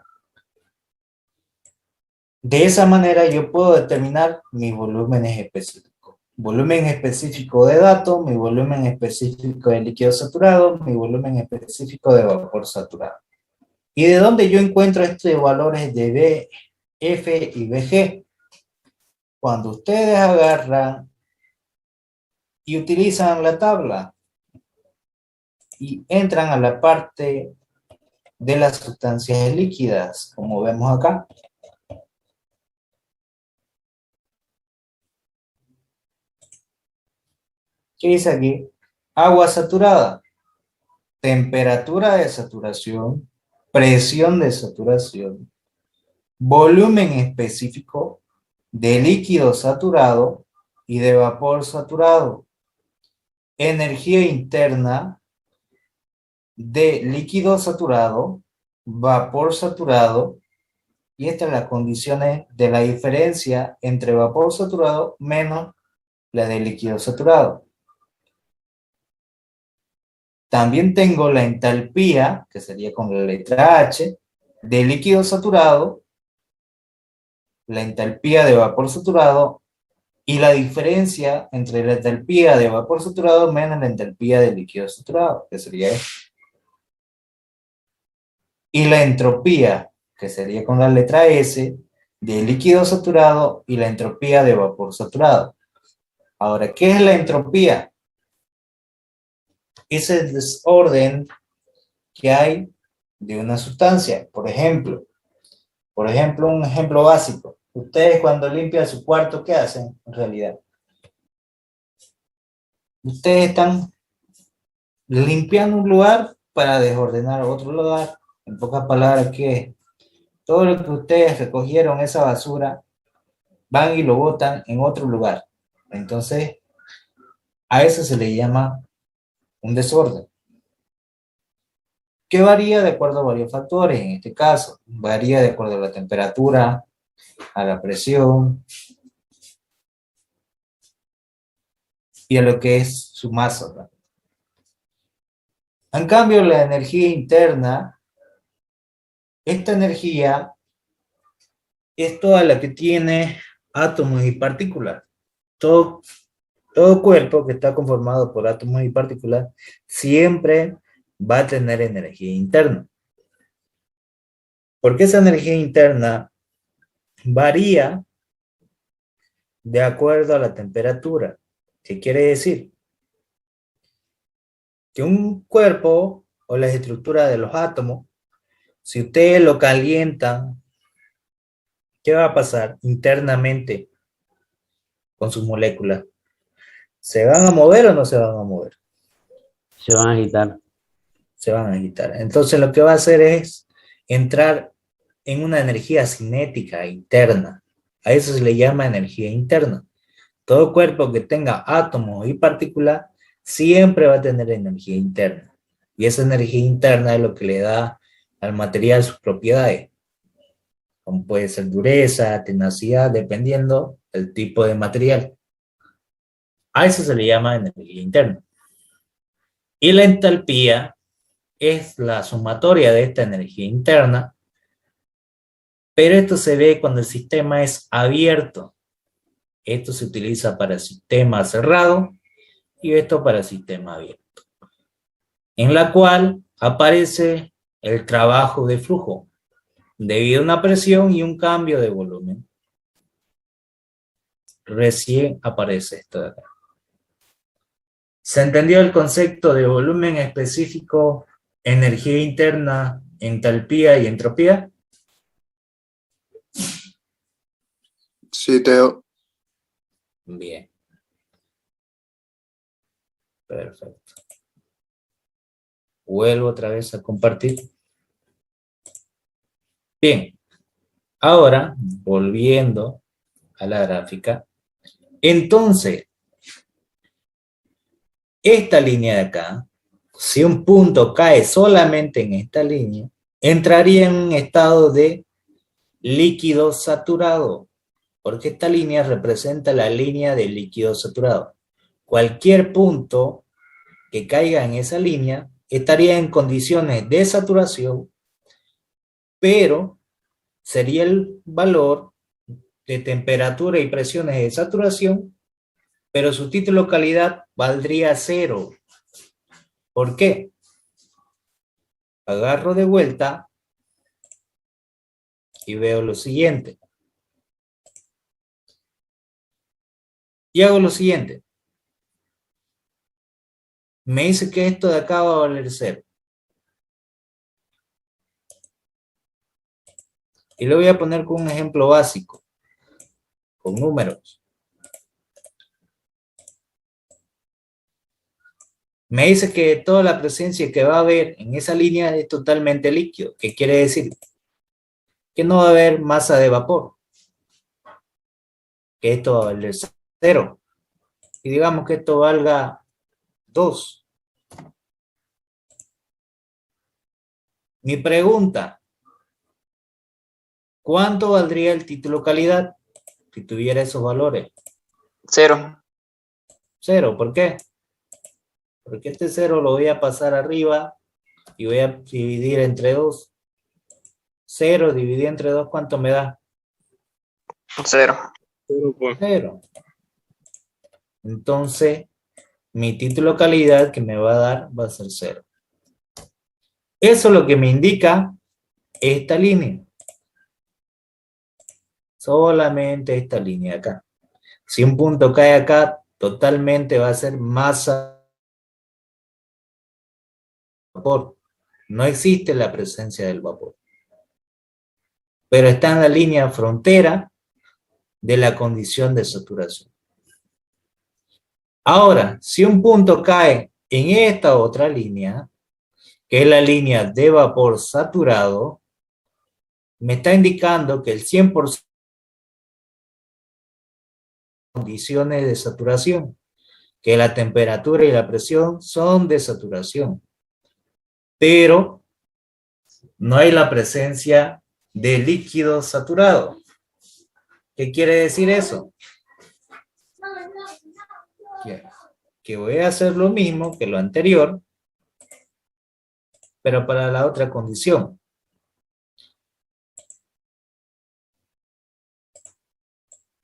De esa manera yo puedo determinar mis volúmenes específicos. volumen específico de dato, mi volumen específico de líquido saturado, mi volumen específico de vapor saturado. ¿Y de dónde yo encuentro estos valores de B, F y BG? Cuando ustedes agarran y utilizan la tabla y entran a la parte de las sustancias líquidas, como vemos acá. ¿Qué dice aquí? Agua saturada, temperatura de saturación, presión de saturación, volumen específico de líquido saturado y de vapor saturado, energía interna de líquido saturado, vapor saturado, y estas son las condiciones de la diferencia entre vapor saturado menos la de líquido saturado. También tengo la entalpía, que sería con la letra H, de líquido saturado, la entalpía de vapor saturado y la diferencia entre la entalpía de vapor saturado menos la entalpía de líquido saturado, que sería esto. Y la entropía, que sería con la letra S, de líquido saturado y la entropía de vapor saturado. Ahora, ¿qué es la entropía? Es el desorden que hay de una sustancia. Por ejemplo, un ejemplo básico. Ustedes cuando limpian su cuarto, ¿qué hacen en realidad? Ustedes están limpiando un lugar para desordenar otro lugar. En pocas palabras, ¿qué? Todo lo que ustedes recogieron, esa basura, van y lo botan en otro lugar. Entonces, a eso se le llama un desorden, que varía de acuerdo a varios factores. En este caso, varía de acuerdo a la temperatura, a la presión y a lo que es su masa, ¿verdad? En cambio, la energía interna, esta energía es toda la que tiene átomos y partículas. Todo cuerpo que está conformado por átomos y partículas siempre va a tener energía interna. Porque esa energía interna varía de acuerdo a la temperatura. ¿Qué quiere decir? Que un cuerpo o la estructura de los átomos, si ustedes lo calientan, ¿qué va a pasar internamente con sus moléculas? ¿Se van a mover o no se van a mover? Se van a agitar. Se van a agitar. Entonces lo que va a hacer es entrar en una energía cinética interna. A eso se le llama energía interna. Todo cuerpo que tenga átomos y partículas siempre va a tener energía interna. Y esa energía interna es lo que le da al material sus propiedades. Como puede ser dureza, tenacidad, dependiendo del tipo de material. A eso se le llama energía interna. Y la entalpía es la sumatoria de esta energía interna, pero esto se ve cuando el sistema es abierto. Esto se utiliza para sistema cerrado y esto para sistema abierto, en la cual aparece el trabajo de flujo debido a una presión y un cambio de volumen. Recién aparece esto de acá. ¿Se entendió el concepto de volumen específico, energía interna, entalpía y entropía? Sí, Teo. Bien. Perfecto. Vuelvo otra vez a compartir. Bien. Ahora, volviendo a la gráfica. Entonces, esta línea de acá, si un punto cae solamente en esta línea, entraría en un estado de líquido saturado, porque esta línea representa la línea de líquido saturado. Cualquier punto que caiga en esa línea estaría en condiciones de saturación, pero sería el valor de temperatura y presiones de saturación, pero su título calidad valdría 0. ¿Por qué? Agarro de vuelta y veo lo siguiente. Y hago lo siguiente. Me dice que esto de acá va a valer 0. Y lo voy a poner con un ejemplo básico, con números. Me dice que toda la presencia que va a haber en esa línea es totalmente líquido. ¿Qué quiere decir? Que no va a haber masa de vapor. Que esto va a valer 0. Y digamos que esto valga 2. Mi pregunta, ¿cuánto valdría el título calidad si tuviera esos valores? 0. 0, ¿por qué? Porque este 0 lo voy a pasar arriba y voy a dividir entre 2. 0 dividido entre 2, ¿cuánto me da? 0. 0. Entonces, mi título calidad que me va a dar va a ser 0. Eso es lo que me indica esta línea. Solamente esta línea acá. Si un punto cae acá, totalmente va a ser masa de vapor. No existe la presencia del vapor. Pero está en la línea frontera de la condición de saturación. Ahora, si un punto cae en esta otra línea, que es la línea de vapor saturado, me está indicando que el 100% de condiciones de saturación, que la temperatura y la presión son de saturación, pero no hay la presencia de líquido saturado. ¿Qué quiere decir eso? Que voy a hacer lo mismo que lo anterior, pero para la otra condición.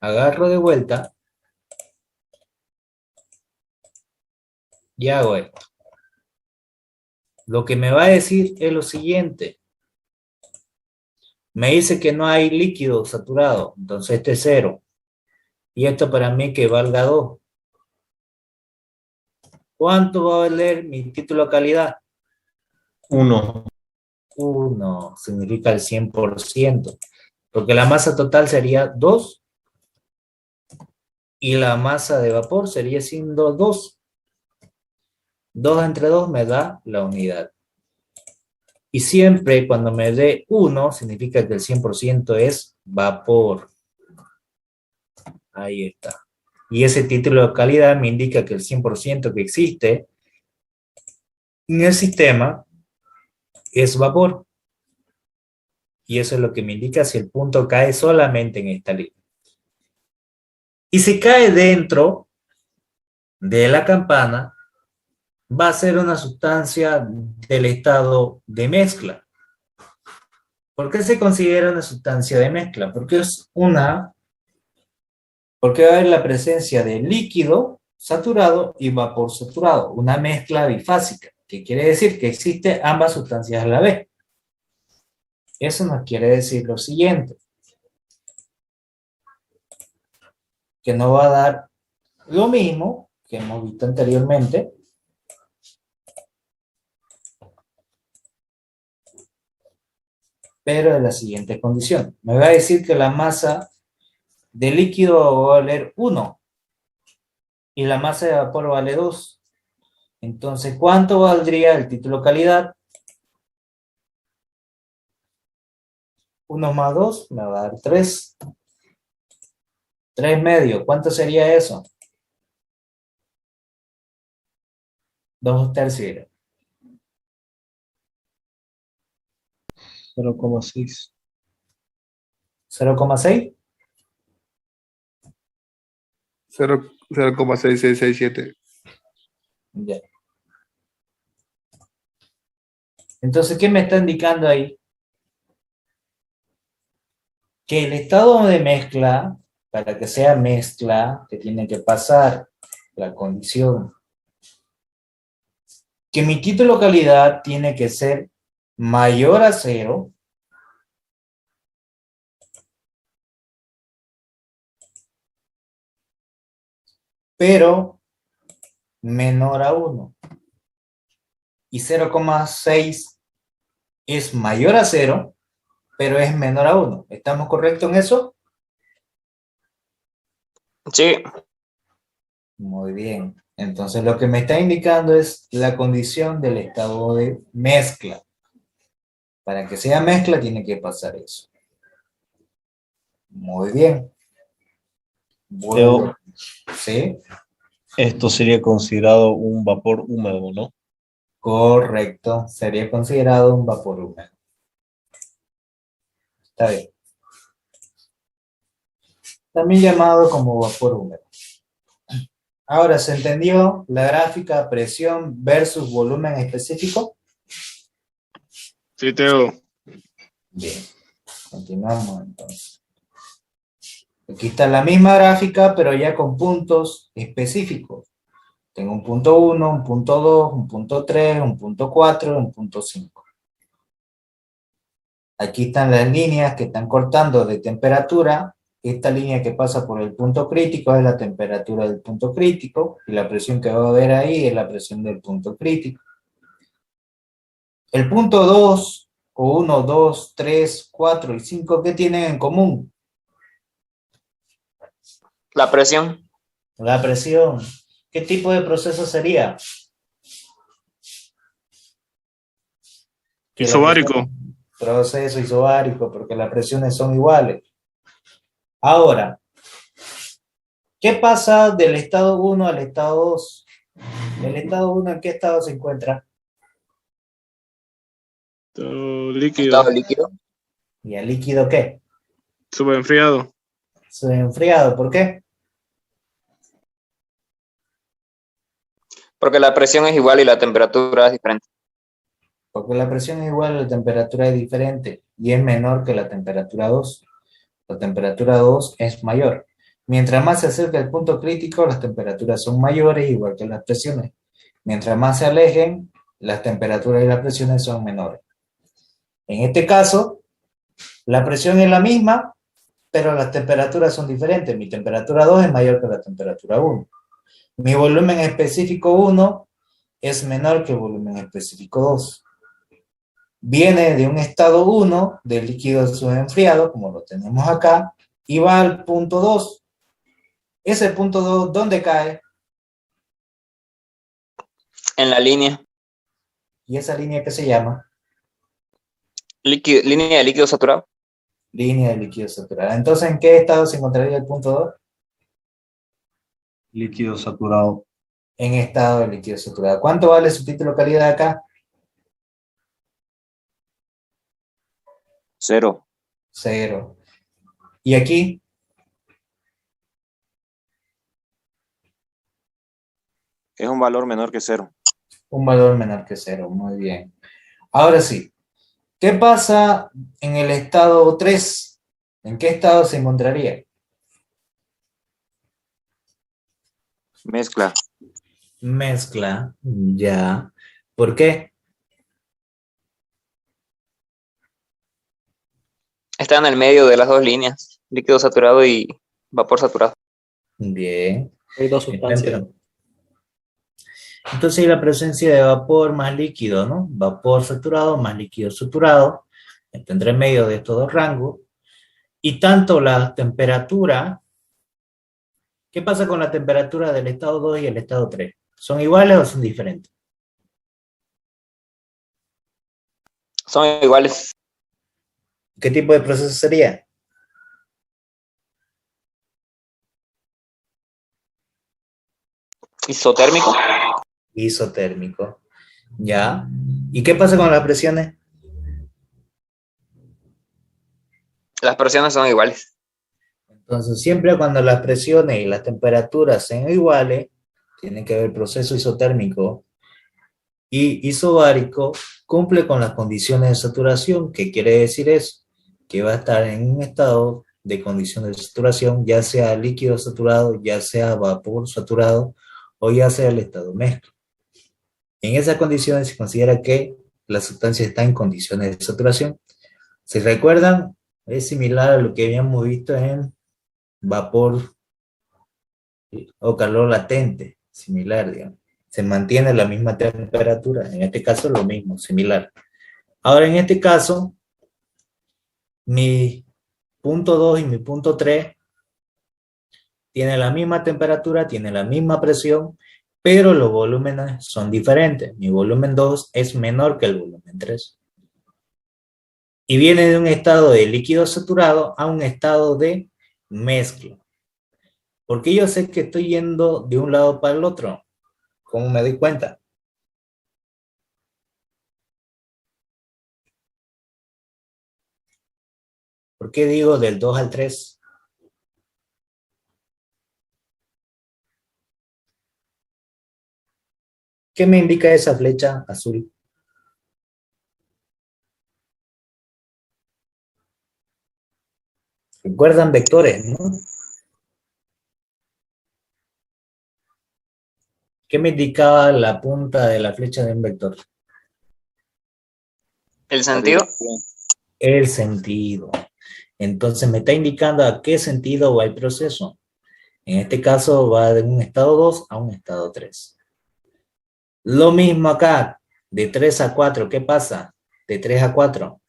Agarro de vuelta y hago esto. Lo que me va a decir es lo siguiente. Me dice que no hay líquido saturado, entonces este es 0. Y esto para mí que valga 2. ¿Cuánto va a valer mi título de calidad? 1. 1 significa el 100%, porque la masa total sería 2 y la masa de vapor sería siendo 2. 2 entre 2 me da la unidad. Y siempre cuando me dé 1 significa que el 100% es vapor. Ahí está. Y ese título de calidad me indica que el 100% que existe en el sistema es vapor. Y eso es lo que me indica si el punto cae solamente en esta línea. Y si cae dentro de la campana, va a ser una sustancia del estado de mezcla. ¿Por qué se considera una sustancia de mezcla? Porque va a haber la presencia de líquido saturado y vapor saturado, una mezcla bifásica, que quiere decir que existen ambas sustancias a la vez. Eso nos quiere decir lo siguiente, que no va a dar lo mismo que hemos visto anteriormente, pero de la siguiente condición. Me va a decir que la masa de líquido va a valer 1 y la masa de vapor vale 2. Entonces, ¿cuánto valdría el título calidad? 1 más 2 me va a dar 3. 3 medio, ¿cuánto sería eso? 2 tercios. 0,6. 0,6. 0,6667. Ya. Entonces, ¿qué me está indicando ahí? Que el estado de mezcla, para que sea mezcla, que tiene que pasar la condición, que mi título calidad tiene que ser mayor a 0 pero menor a 1. Y 0,6 es mayor a 0, pero es menor a 1. ¿Estamos correctos en eso? Sí, Muy bien. Entonces lo que me está indicando es la condición del estado de mezcla. Para que sea mezcla tiene que pasar eso. Muy bien. Bueno, ¿sí? Esto sería considerado un vapor húmedo, ¿no? Correcto. Sería considerado un vapor húmedo. Está bien. También llamado como vapor húmedo. Ahora, ¿se entendió la gráfica presión versus volumen específico? Sí, Teo. Bien. Continuamos entonces. Aquí está la misma gráfica, pero ya con puntos específicos. Tengo un punto 1, un punto 2, un punto 3, un punto 4 y un punto 5. Aquí están las líneas que están cortando de temperatura. Esta línea que pasa por el punto crítico es la temperatura del punto crítico y la presión que va a haber ahí es la presión del punto crítico. El punto 2, o 1, 2, 3, 4 y 5, ¿qué tienen en común? la presión. La presión. ¿Qué tipo de proceso sería? Isobárico. Proceso isobárico, porque las presiones son iguales. Ahora, ¿qué pasa del estado 1 al estado 2? ¿El estado 1 en qué estado se encuentra? Todo líquido. Estado líquido. ¿Y el líquido qué? Subenfriado. Enfriado. ¿Por qué? Porque la presión es igual y la temperatura es diferente. Porque la presión es igual, la temperatura es diferente y es menor que la temperatura 2. La temperatura 2 es mayor. Mientras más se acerca al punto crítico, las temperaturas son mayores, igual que las presiones. Mientras más se alejen, las temperaturas y las presiones son menores. En este caso, la presión es la misma, pero las temperaturas son diferentes. Mi temperatura 2 es mayor que la temperatura 1. Mi volumen específico 1 es menor que el volumen específico 2. Viene de un estado 1 de líquido subenfriado, como lo tenemos acá, y va al punto 2. Ese punto 2, ¿dónde cae? En la línea. ¿Y esa línea qué se llama? Línea de líquido saturado. Línea de líquido saturado. Entonces, ¿en qué estado se encontraría el punto 2? Líquido saturado. En estado de líquido saturado. ¿Cuánto vale su título calidad acá? 0. 0. ¿Y aquí? Es un valor menor que 0. Un valor menor que 0. Muy bien. Ahora sí. ¿Qué pasa en el estado 3? ¿En qué estado se encontraría? Mezcla. Mezcla. Ya. ¿Por qué? Está en el medio de las dos líneas. Líquido saturado y vapor saturado. Bien. Hay dos sustancias. Entonces hay la presencia de vapor más líquido, ¿no? Vapor saturado más líquido saturado, entre medio de estos dos rangos. Y tanto la temperatura, ¿qué pasa con la temperatura del estado 2 y el estado 3? ¿Son iguales o son diferentes? Son iguales. ¿Qué tipo de proceso sería? Isotérmico. Isotérmico. ¿Ya? ¿Y qué pasa con las presiones? Las presiones son iguales. Entonces, siempre cuando las presiones y las temperaturas sean iguales, tiene que haber proceso isotérmico y isobárico, cumple con las condiciones de saturación. ¿Qué quiere decir eso? Que va a estar en un estado de condición de saturación, ya sea líquido saturado, ya sea vapor saturado o ya sea el estado mezcla. En esas condiciones se considera que la sustancia está en condiciones de saturación. Si recuerdan, es similar a lo que habíamos visto en vapor o calor latente, similar, digamos. Se mantiene la misma temperatura, en este caso lo mismo, similar. Ahora en este caso, mi punto 2 y mi punto 3 tienen la misma temperatura, tienen la misma presión, pero los volúmenes son diferentes. Mi volumen 2 es menor que el volumen 3. Y viene de un estado de líquido saturado a un estado de mezcla. Porque yo sé que estoy yendo de un lado para el otro. ¿Cómo me doy cuenta? ¿Por qué digo del 2 al 3? ¿Qué me indica esa flecha azul? Recuerdan vectores, ¿no? ¿Qué me indicaba la punta de la flecha de un vector? ¿El sentido? El sentido. Entonces me está indicando a qué sentido va el proceso. En este caso va de un estado 2 a un estado 3. Lo mismo acá, de 3 a 4, ¿qué pasa? De 3 a 4.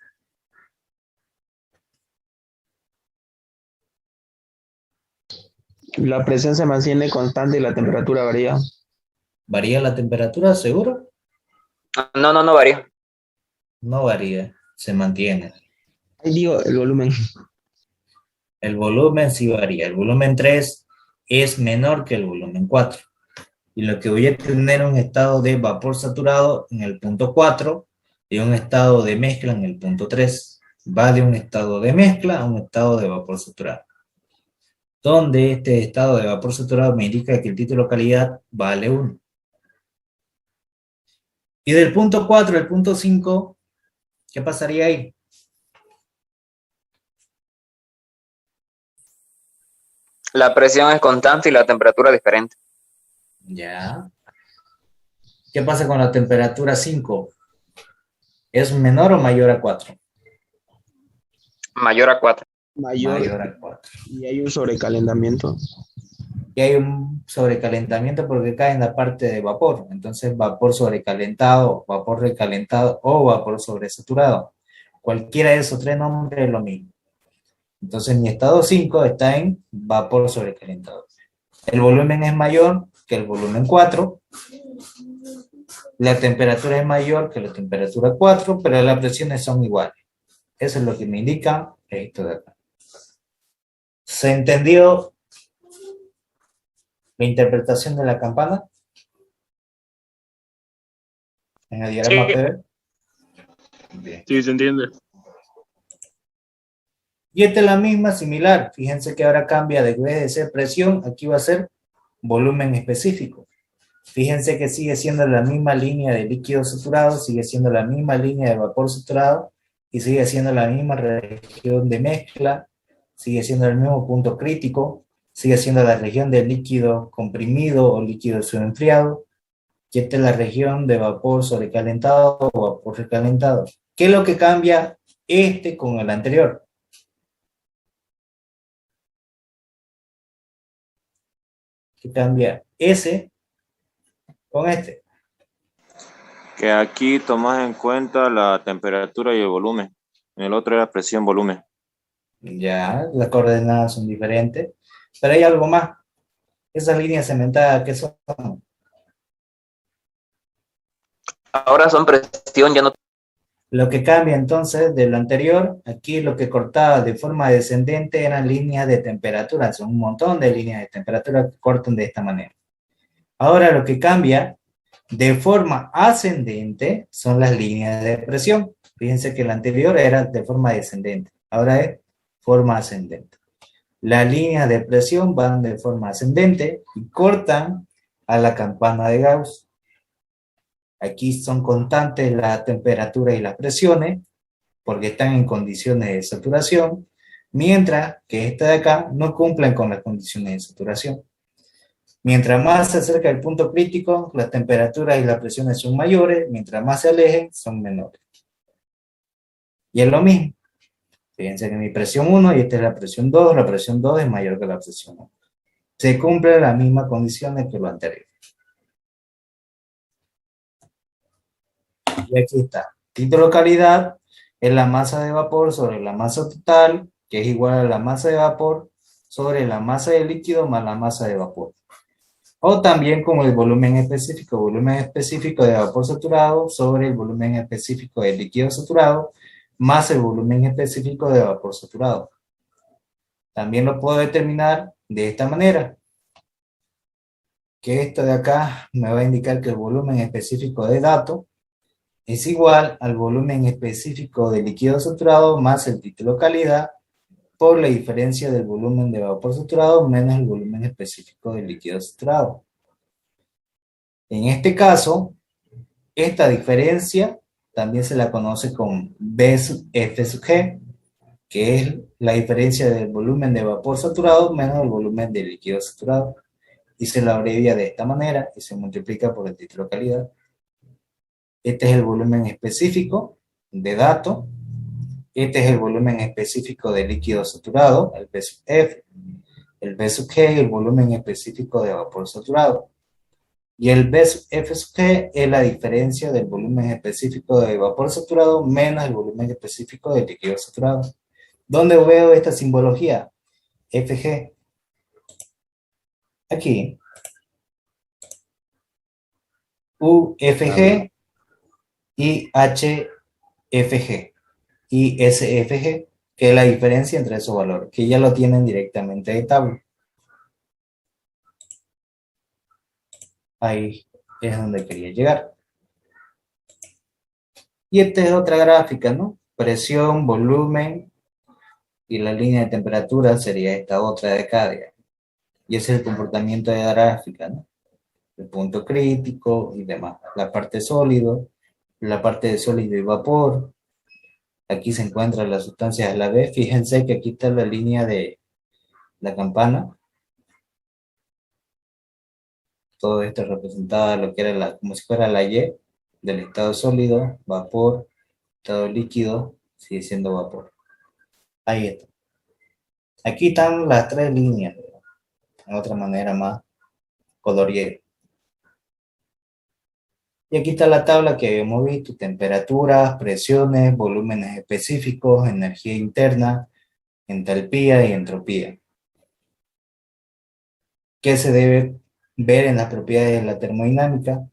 La presión se mantiene constante y la temperatura varía. ¿Varía la temperatura, seguro? No varía. No varía, se mantiene. Ahí digo el volumen. El volumen sí varía. El volumen 3 es menor que el volumen 4. Y lo que voy a tener un estado de vapor saturado en el punto 4 y un estado de mezcla en el punto 3. Va de un estado de mezcla a un estado de vapor saturado. Donde este estado de vapor saturado me indica que el título calidad vale 1. Y del punto 4 al punto 5, ¿qué pasaría ahí? La presión es constante y la temperatura diferente. Ya. ¿Qué pasa con la temperatura 5? ¿Es menor o mayor a 4? Mayor a 4. Mayor a 4. Y hay un sobrecalentamiento. Y hay un sobrecalentamiento porque cae en la parte de vapor. Entonces, vapor sobrecalentado, vapor recalentado o vapor sobresaturado. Cualquiera de esos tres nombres es lo mismo. Entonces, mi estado 5 está en vapor sobrecalentado. El volumen es mayor que el volumen 4. La temperatura es mayor que la temperatura 4, pero las presiones son iguales. Eso es lo que me indica esto de acá. ¿Se entendió la interpretación de la campana en el diagrama Sí. PV? Bien. Sí, se entiende. Y esta es la misma, similar. Fíjense que ahora cambia, de vez de ser presión, aquí va a ser volumen específico. Fíjense que sigue siendo la misma línea de líquido saturado, sigue siendo la misma línea de vapor saturado y sigue siendo la misma región de mezcla, sigue siendo el mismo punto crítico, sigue siendo la región de líquido comprimido o líquido subenfriado, y esta es la región de vapor sobrecalentado o vapor recalentado. ¿Qué es lo que cambia este con el anterior? ¿Qué cambia ese con este? Que aquí tomas en cuenta la temperatura y el volumen. En el otro era presión, volumen. Ya, las coordenadas son diferentes, pero hay algo más. Esas líneas cementadas, ¿qué son? Ahora son presión, ya no. Lo que cambia entonces de lo anterior, aquí lo que cortaba de forma descendente eran líneas de temperatura, son un montón de líneas de temperatura que cortan de esta manera. Ahora lo que cambia de forma ascendente son las líneas de presión. Fíjense que la anterior era de forma descendente, ahora es forma ascendente. Las líneas de presión van de forma ascendente y cortan a la campana de Gauss. Aquí son constantes la temperatura y las presiones, porque están en condiciones de saturación, mientras que esta de acá no cumplen con las condiciones de saturación. Mientras más se acerca el punto crítico, las temperaturas y las presiones son mayores, mientras más se alejen, son menores. Y es lo mismo. Fíjense que mi presión 1 y esta es la presión 2 es mayor que la presión 1. Se cumplen las mismas condiciones que lo anterior. Y aquí está. Título calidad es la masa de vapor sobre la masa total, que es igual a la masa de vapor sobre la masa de líquido más la masa de vapor. O también como el volumen específico de vapor saturado sobre el volumen específico de líquido saturado más el volumen específico de vapor saturado. También lo puedo determinar de esta manera, que esto de acá me va a indicar que el volumen específico de dato es igual al volumen específico de líquido saturado más el título calidad por la diferencia del volumen de vapor saturado menos el volumen específico de líquido saturado. En este caso, esta diferencia también se la conoce como B sub F sub G, que es la diferencia del volumen de vapor saturado menos el volumen de líquido saturado. Y se la abrevia de esta manera y se multiplica por el título calidad. Este es el volumen específico de dato. Este es el volumen específico de líquido saturado, el B sub F. El B sub G, el volumen específico de vapor saturado. Y el B sub F sub G es la diferencia del volumen específico de vapor saturado menos el volumen específico de líquido saturado. ¿Dónde veo esta simbología? FG. Aquí. UFG y HFG y SFG, que es la diferencia entre esos valores, que ya lo tienen directamente de tabla. Ahí es donde quería llegar. Y esta es otra gráfica, ¿no? Presión, volumen, y la línea de temperatura sería esta otra de acá, digamos. Y ese es el comportamiento de la gráfica, ¿no? El punto crítico y demás. La parte sólido, la parte de sólido y vapor. Aquí se encuentran las sustancias a la vez. Fíjense que aquí está la línea de la campana. Todo esto representaba lo que era como si fuera la Y del estado sólido, vapor, estado líquido, sigue siendo vapor. Ahí está. Aquí están las tres líneas, de otra manera más coloriera. Y aquí está la tabla que habíamos visto: temperaturas, presiones, volúmenes específicos, energía interna, entalpía y entropía. ¿Qué se debe ver en las propiedades de la termodinámica?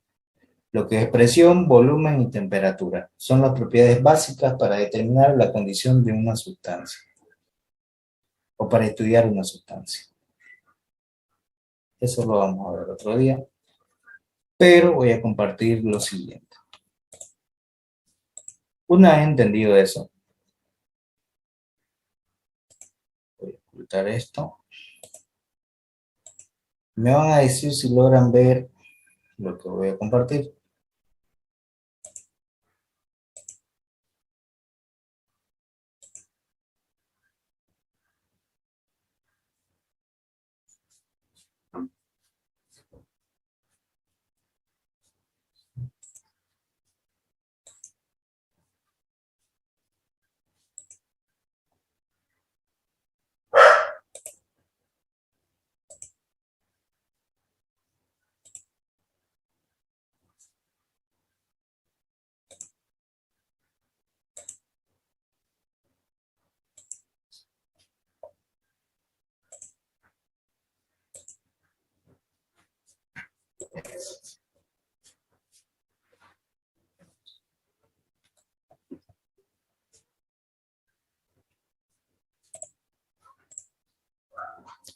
Lo que es presión, volumen y temperatura. Son las propiedades básicas para determinar la condición de una sustancia o para estudiar una sustancia. Eso lo vamos a ver otro día, pero voy a compartir lo siguiente. Una vez entendido eso, voy a ocultar esto. Me van a decir si logran ver lo que voy a compartir.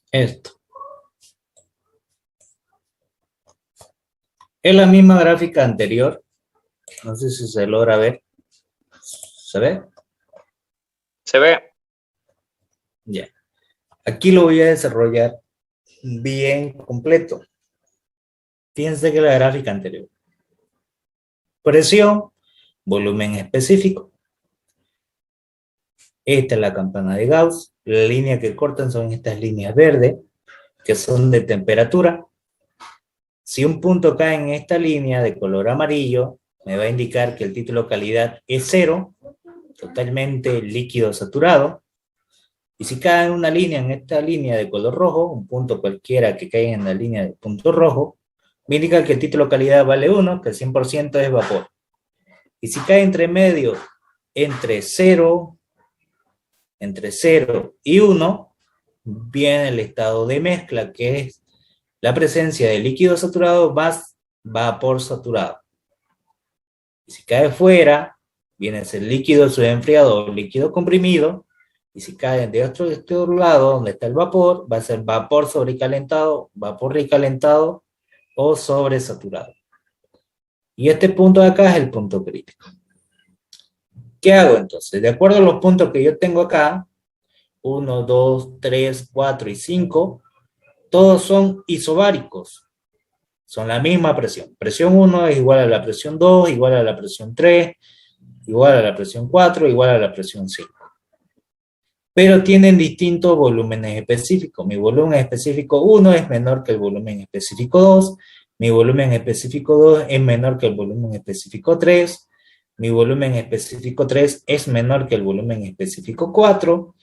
Esto. Es la misma gráfica anterior. No sé si se logra ver. ¿Se ve? Se ve. Ya. Aquí lo voy a desarrollar bien completo. Fíjense que la gráfica anterior. Presión, volumen específico. Esta es la campana de Gauss. La línea que cortan son estas líneas verdes, que son de temperatura. Si un punto cae en esta línea de color amarillo, me va a indicar que el título calidad es 0, totalmente líquido saturado. Y si cae en una línea, en esta línea de color rojo, un punto cualquiera que caiga en la línea de punto rojo, me indica que el título calidad vale 1, que el 100% es vapor. Y si cae entre medio, entre 0 y 1, viene el estado de mezcla, que es la presencia de líquido saturado más vapor saturado. Y si cae fuera, viene a ser líquido subenfriado o líquido comprimido. Y si cae de otro lado, donde está el vapor, va a ser vapor sobrecalentado, vapor recalentado o sobresaturado. Y este punto de acá es el punto crítico. ¿Qué hago entonces? De acuerdo a los puntos que yo tengo acá, 1, 2, 3, 4 y 5, todos son isobáricos. Son la misma presión. Presión 1 es igual a la presión 2, igual a la presión 3, igual a la presión 4, igual a la presión 5. Pero tienen distintos volúmenes específicos. Mi volumen específico 1 es menor que el volumen específico 2, mi volumen específico 2 es menor que el volumen específico 3, mi volumen específico 3 es menor que el volumen específico 4,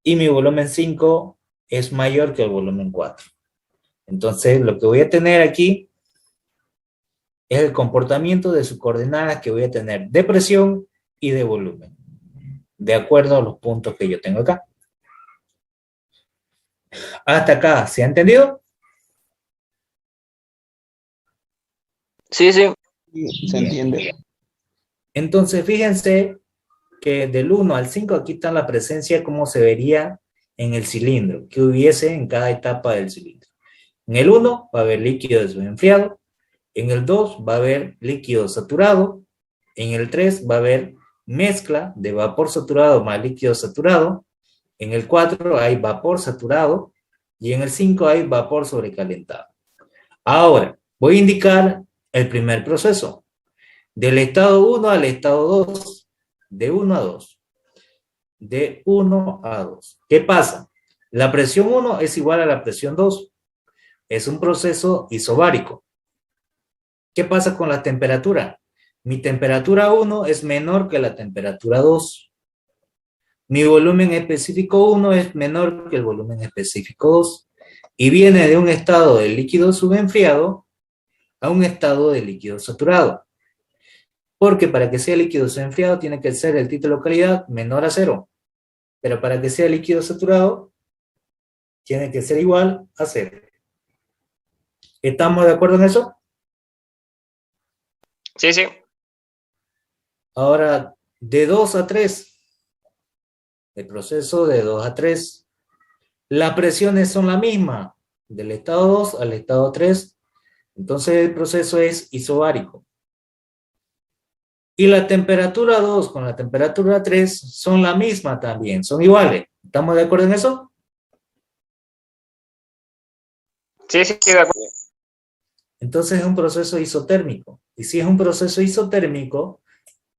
y mi volumen 5 es mayor que el volumen 4. Entonces, lo que voy a tener aquí es el comportamiento de sus coordenadas que voy a tener de presión y de volumen, de acuerdo a los puntos que yo tengo acá. Hasta acá, ¿se ha entendido? Sí, sí. Se entiende. Entonces, fíjense que del 1 al 5 aquí está la presencia, como se vería en el cilindro, que hubiese en cada etapa del cilindro. En el 1 va a haber líquido desenfriado, en el 2 va a haber líquido saturado, en el 3 va a haber mezcla de vapor saturado más líquido saturado, en el 4 hay vapor saturado y en el 5 hay vapor sobrecalentado. Ahora, voy a indicar el primer proceso, del estado 1 al estado 2, de 1 a 2, de 1 a 2. ¿Qué pasa? La presión 1 es igual a la presión 2, es un proceso isobárico. ¿Qué pasa con la temperatura? Mi temperatura 1 es menor que la temperatura 2. Mi volumen específico 1 es menor que el volumen específico 2. Y viene de un estado de líquido subenfriado a un estado de líquido saturado. Porque para que sea líquido subenfriado tiene que ser el título calidad menor a 0. Pero para que sea líquido saturado tiene que ser igual a 0. ¿Estamos de acuerdo en eso? Sí, sí. Ahora, de 2 a 3, el proceso de 2 a 3, las presiones son las mismas, del estado 2 al estado 3, entonces el proceso es isobárico. Y la temperatura 2 con la temperatura 3 son la misma también, son iguales. ¿Estamos de acuerdo en eso? Sí, sí, de acuerdo. Entonces es un proceso isotérmico. Y si es un proceso isotérmico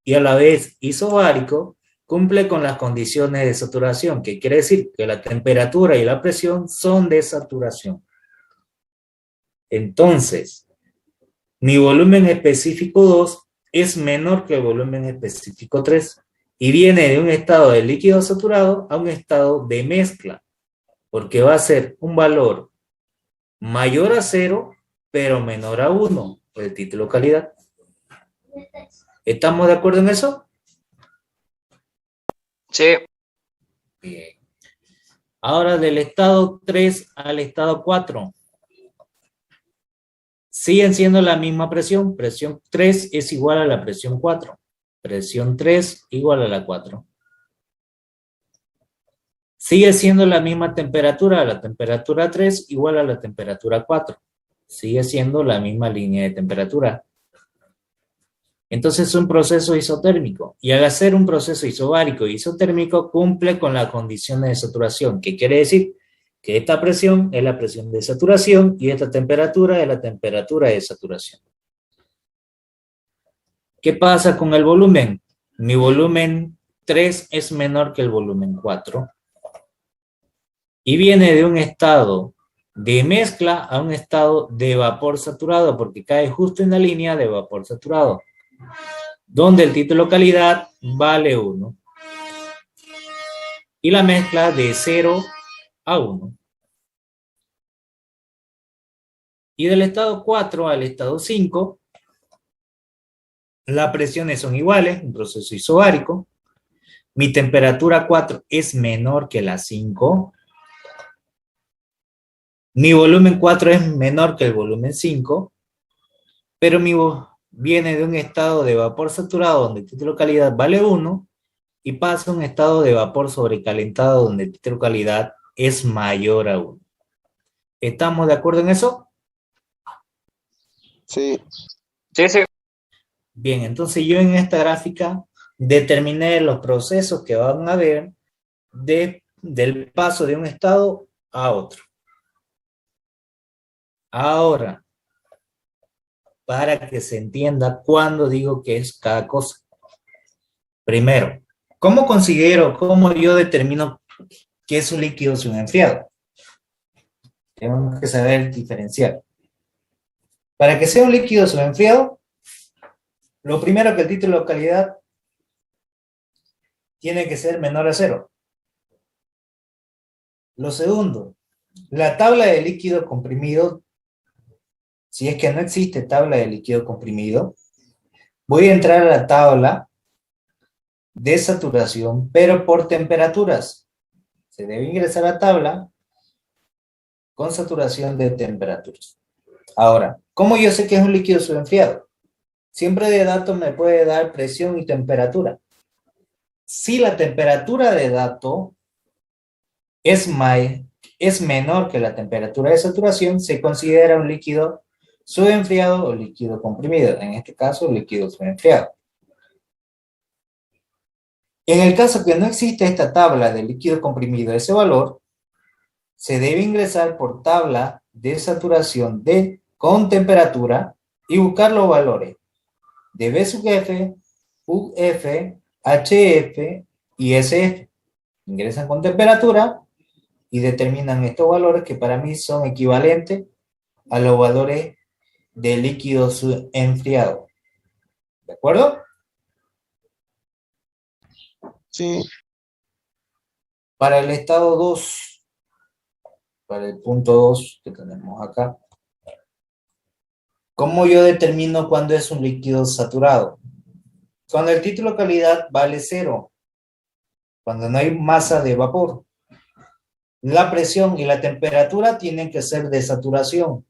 y a la vez isobárico, cumple con las condiciones de saturación, que quiere decir que la temperatura y la presión son de saturación. Entonces, mi volumen específico 2 es menor que el volumen específico 3 y viene de un estado de líquido saturado a un estado de mezcla, porque va a ser un valor mayor a 0, pero menor a 1, el título calidad. ¿Estamos de acuerdo en eso? Sí. Bien. Ahora del estado 3 al estado 4. Siguen siendo la misma presión. Presión 3 es igual a la presión 4. Presión 3 igual a la 4. Sigue siendo la misma temperatura. La temperatura 3 igual a la temperatura 4. Sigue siendo la misma línea de temperatura. Entonces es un proceso isotérmico. Y al hacer un proceso isobárico e isotérmico cumple con las condiciones de saturación. ¿Qué quiere decir? Que esta presión es la presión de saturación y esta temperatura es la temperatura de saturación. ¿Qué pasa con el volumen? Mi volumen 3 es menor que el volumen 4 y viene de un estado de mezcla a un estado de vapor saturado, porque cae justo en la línea de vapor saturado, donde el título calidad vale 1. Y la mezcla de 0 a 1. Y del estado 4 al estado 5, las presiones son iguales, un proceso isobárico. Mi temperatura 4 es menor que la 5. Mi volumen 4 es menor que el volumen 5, pero viene de un estado de vapor saturado donde el título calidad vale 1 y pasa a un estado de vapor sobrecalentado donde el título calidad es mayor a 1. ¿Estamos de acuerdo en eso? Sí, Sí, sí. Bien, entonces yo en esta gráfica determiné los procesos que van a haber del paso de un estado a otro. Ahora, para que se entienda cuándo digo que es cada cosa. Primero, ¿cómo yo determino qué es un líquido o un enfriado? Tenemos que saber diferenciar. Para que sea un líquido o un enfriado, lo primero que el título de calidad tiene que ser menor a 0. Lo segundo, la tabla de líquido comprimido, si es que no existe tabla de líquido comprimido, voy a entrar a la tabla de saturación, pero por temperaturas. Se debe ingresar a la tabla con saturación de temperaturas. Ahora, ¿cómo yo sé que es un líquido subenfriado? Siempre de dato me puede dar presión y temperatura. Si la temperatura de dato es menor que la temperatura de saturación, se considera un líquido subenfriado o líquido comprimido. En este caso, líquido subenfriado. En el caso que no existe esta tabla de líquido comprimido, ese valor, se debe ingresar por tabla de saturación con temperatura y buscar los valores de B sub F, UF, HF y SF. Ingresan con temperatura y determinan estos valores que para mí son equivalentes a los valores de líquido enfriado. ¿De acuerdo? Sí, Para el estado 2, para el punto 2 que tenemos acá, ¿cómo yo determino cuándo es un líquido saturado? Cuando el título de calidad vale 0, cuando no hay masa de vapor. La presión y la temperatura tienen que ser de saturación.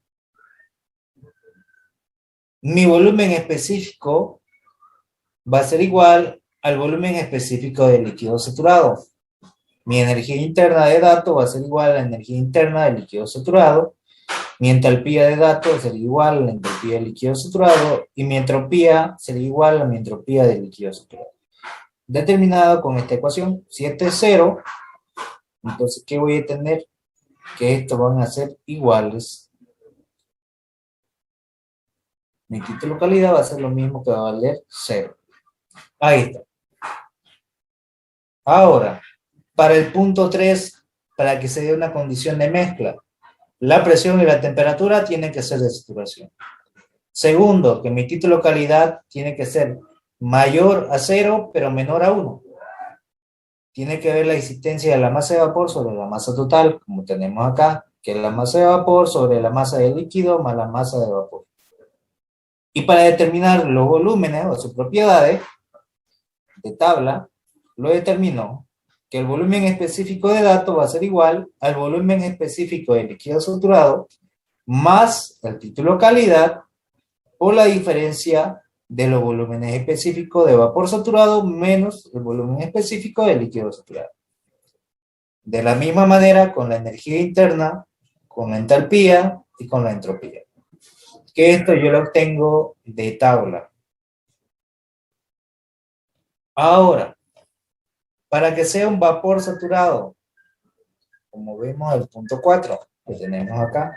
Mi volumen específico va a ser igual al volumen específico del líquido saturado. Mi energía interna de dato va a ser igual a la energía interna del líquido saturado. Mi entalpía de dato va a ser igual a la entalpía del líquido saturado. Y mi entropía será igual a mi entropía del líquido saturado. Determinado con esta ecuación. Si este es 0, entonces, ¿qué voy a tener? Que estos van a ser iguales. Mi título de calidad va a ser lo mismo que va a valer 0. Ahí está. Ahora, para el punto 3, para que se dé una condición de mezcla, la presión y la temperatura tienen que ser de saturación. Segundo, que mi título de calidad tiene que ser mayor a 0, pero menor a 1. Tiene que ver la existencia de la masa de vapor sobre la masa total, como tenemos acá, que es la masa de vapor sobre la masa del líquido más la masa de vapor. Y para determinar los volúmenes o sus propiedades de tabla, lo determino que el volumen específico de dato va a ser igual al volumen específico del líquido saturado más el título de calidad por la diferencia de los volúmenes específicos de vapor saturado menos el volumen específico de líquido saturado. De la misma manera con la energía interna, con la entalpía y con la entropía. Que esto yo lo obtengo de tabla. Ahora, para que sea un vapor saturado, como vemos el punto 4 que tenemos acá,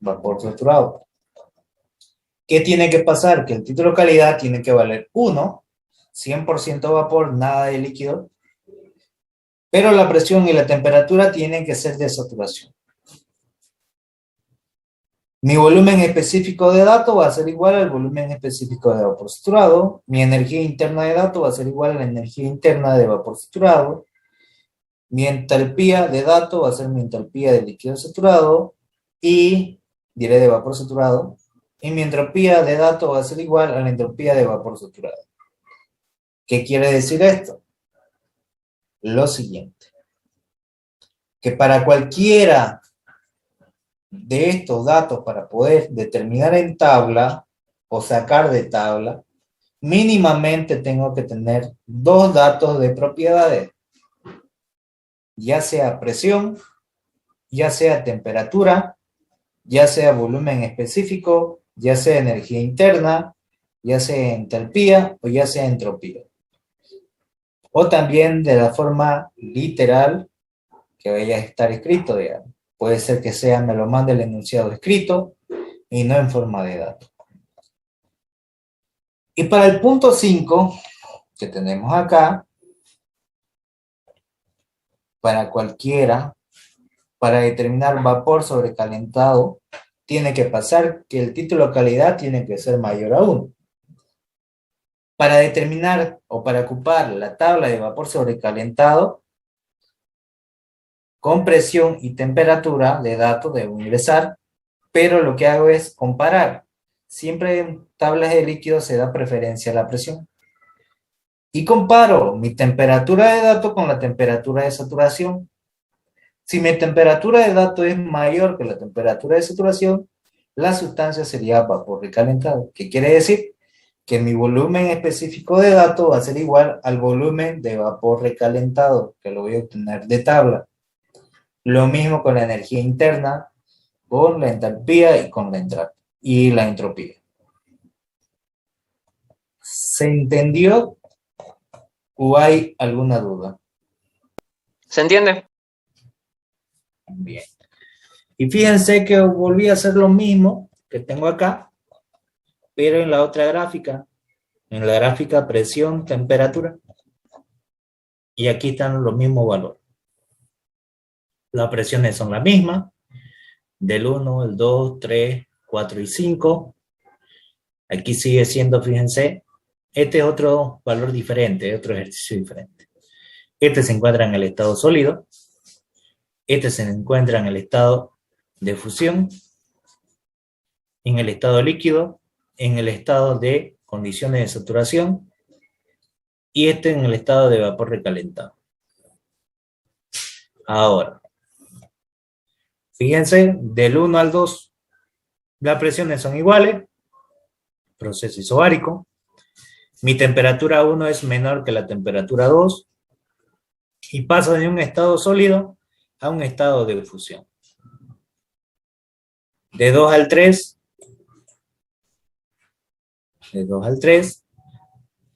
vapor saturado. ¿Qué tiene que pasar? Que el título de calidad tiene que valer 1, 100% vapor, nada de líquido, pero la presión y la temperatura tienen que ser de saturación. Mi volumen específico de datos va a ser igual al volumen específico de vapor saturado. Mi energía interna de datos va a ser igual a la energía interna de vapor saturado. Mi entalpía de datos va a ser mi entalpía de líquido saturado y, diré de vapor saturado, y mi entropía de datos va a ser igual a la entropía de vapor saturado. ¿Qué quiere decir esto? Lo siguiente, que para cualquiera de estos datos, para poder determinar en tabla o sacar de tabla, mínimamente tengo que tener dos datos de propiedades, ya sea presión, ya sea temperatura, ya sea volumen específico, ya sea energía interna, ya sea entalpía o ya sea entropía. O también de la forma literal que vaya a estar escrito, digamos. Puede ser que sea, me lo mande el enunciado escrito y no en forma de dato. Y para el punto 5 que tenemos acá, para cualquiera, para determinar vapor sobrecalentado, tiene que pasar que el título de calidad tiene que ser mayor a 1. Para determinar o para ocupar la tabla de vapor sobrecalentado, con presión y temperatura de datos debo ingresar, pero lo que hago es comparar. Siempre en tablas de líquidos se da preferencia a la presión. Y comparo mi temperatura de datos con la temperatura de saturación. Si mi temperatura de datos es mayor que la temperatura de saturación, la sustancia sería vapor recalentado. ¿Qué quiere decir? Que mi volumen específico de datos va a ser igual al volumen de vapor recalentado, que lo voy a obtener de tabla. Lo mismo con la energía interna, con la entalpía y con la entropía. ¿Se entendió o hay alguna duda? ¿Se entiende? Bien. Y fíjense que volví a hacer lo mismo que tengo acá, pero en la otra gráfica, en la gráfica presión, temperatura. Y aquí están los mismos valores. Las presiones son las mismas, del 1, el 2, 3, 4 y 5. Aquí sigue siendo, fíjense, este es otro valor diferente, otro ejercicio diferente. Este se encuentra en el estado sólido, este se encuentra en el estado de fusión, en el estado líquido, en el estado de condiciones de saturación y este en el estado de vapor recalentado. Ahora, fíjense, del 1 al 2, las presiones son iguales, proceso isobárico. Mi temperatura 1 es menor que la temperatura 2 y paso de un estado sólido a un estado de fusión. De 2 al 3,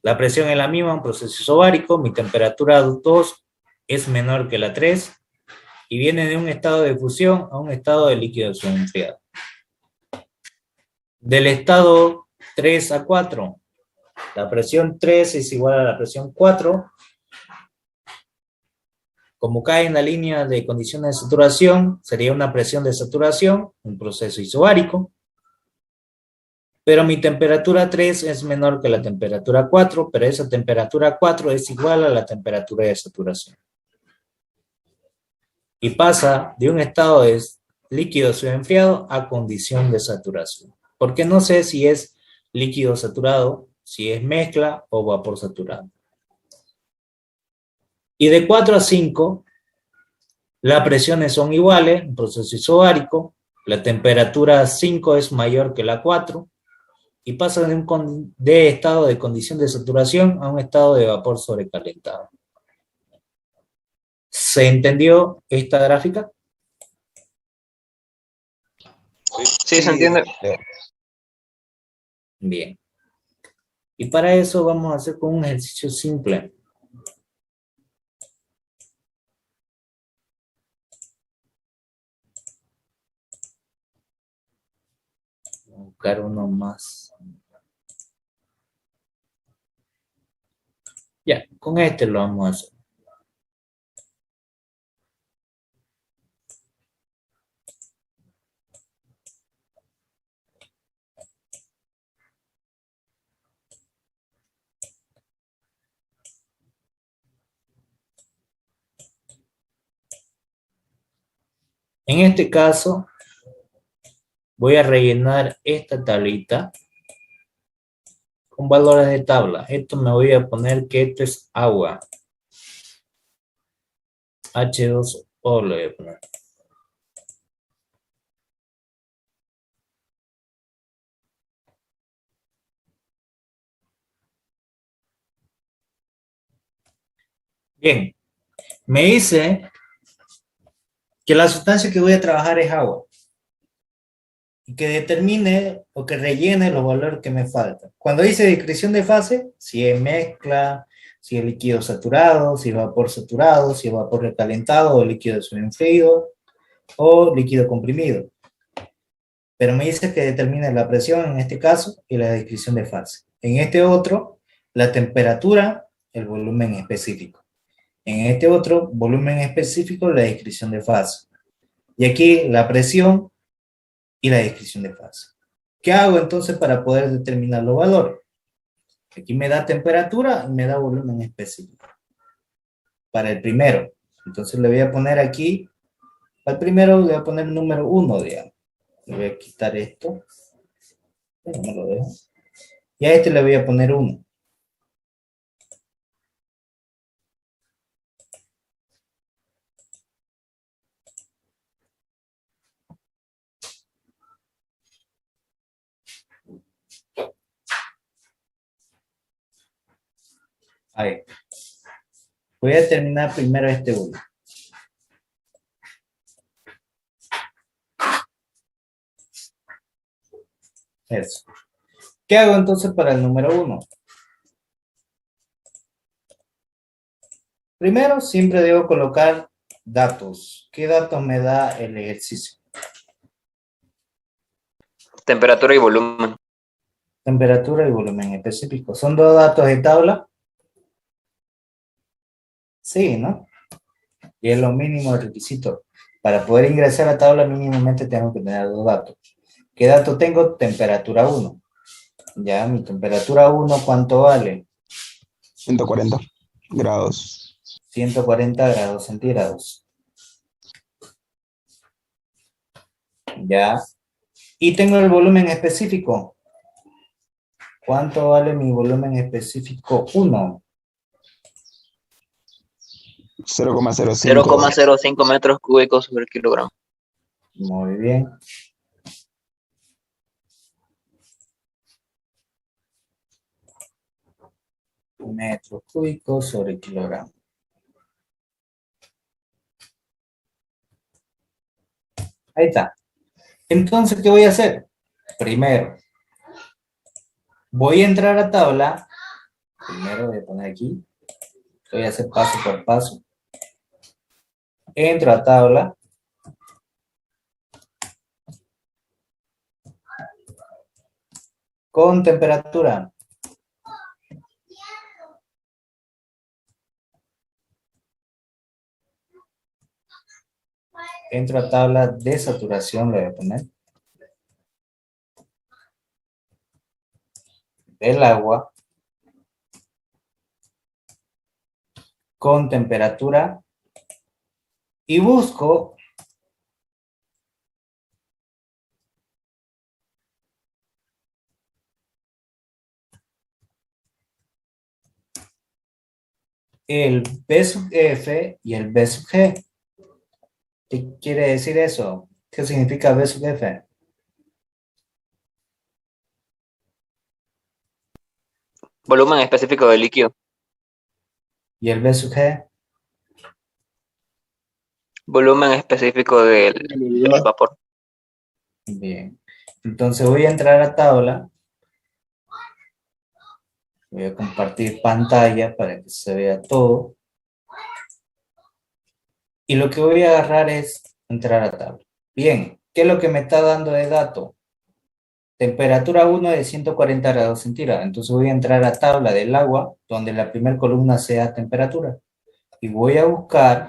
la presión es la misma, un proceso isobárico, mi temperatura 2 es menor que la 3 y viene de un estado de fusión a un estado de líquido subenfriado. Del estado 3 a 4, la presión 3 es igual a la presión 4. Como cae en la línea de condiciones de saturación, sería una presión de saturación, un proceso isobárico. Pero mi temperatura 3 es menor que la temperatura 4, pero esa temperatura 4 es igual a la temperatura de saturación. Y pasa de un estado de líquido subenfriado a condición de saturación. Porque no sé si es líquido saturado, si es mezcla o vapor saturado. Y de 4 a 5, las presiones son iguales, un proceso isobárico, la temperatura 5 es mayor que la 4, y pasa de estado de condición de saturación a un estado de vapor sobrecalentado. ¿Se entendió esta gráfica? Sí, se entiende. Bien. Y para eso vamos a hacer con un ejercicio simple. Voy a buscar uno más. Ya, con este lo vamos a hacer. En este caso, voy a rellenar esta tablita con valores de tabla. Esto me voy a poner que esto es agua. H2O le voy a poner. Bien, me dice que la sustancia que voy a trabajar es agua y que determine o que rellene los valores que me faltan. Cuando dice discreción de fase, si es mezcla, si es líquido saturado, si es vapor saturado, si es vapor recalentado o líquido frío o líquido comprimido. Pero me dice que determine la presión en este caso y la discreción de fase. En este otro, la temperatura, el volumen específico. En este otro volumen específico, la descripción de fase. Y aquí la presión y la descripción de fase. ¿Qué hago entonces para poder determinar los valores? Aquí me da temperatura y me da volumen específico. Para el primero. Entonces le voy a poner aquí, al primero le voy a poner el número 1, digamos. Le voy a quitar esto. No me lo dejo. Y a este le voy a poner 1. Ahí. Voy a terminar primero este 1. Eso. ¿Qué hago entonces para el número 1? Primero, siempre debo colocar datos. ¿Qué datos me da el ejercicio? Temperatura y volumen. Temperatura y volumen específico. ¿Son dos datos de tabla? Sí, ¿no? Y es lo mínimo el requisito. Para poder ingresar a la tabla mínimamente tengo que tener dos datos. ¿Qué dato tengo? Temperatura 1. Ya, mi temperatura 1, ¿cuánto vale? 140 grados. 140 grados centígrados. Ya. Y tengo el volumen específico. ¿Cuánto vale mi volumen específico 1? 0,05. 0,05 metros cúbicos sobre kilogramo. Muy bien. Metros cúbicos sobre kilogramo. Ahí está. Entonces, ¿qué voy a hacer? Primero, voy a entrar a tabla. Primero voy a poner aquí. Voy a hacer paso por paso. Entro a tabla. Con temperatura. Entro a tabla de saturación, le voy a poner. Del agua. Con temperatura. Y busco el B sub F y el B sub G. ¿Qué quiere decir eso? ¿Qué significa B sub F? Volumen específico del líquido. ¿Y el B sub G? Volumen específico del vapor. Bien. Entonces voy a entrar a tabla. Voy a compartir pantalla para que se vea todo. Y lo que voy a agarrar es entrar a tabla. Bien, ¿qué es lo que me está dando de dato? Temperatura 1 de 140 grados centígrados. Entonces voy a entrar a tabla del agua, donde la primera columna sea temperatura. Y voy a buscar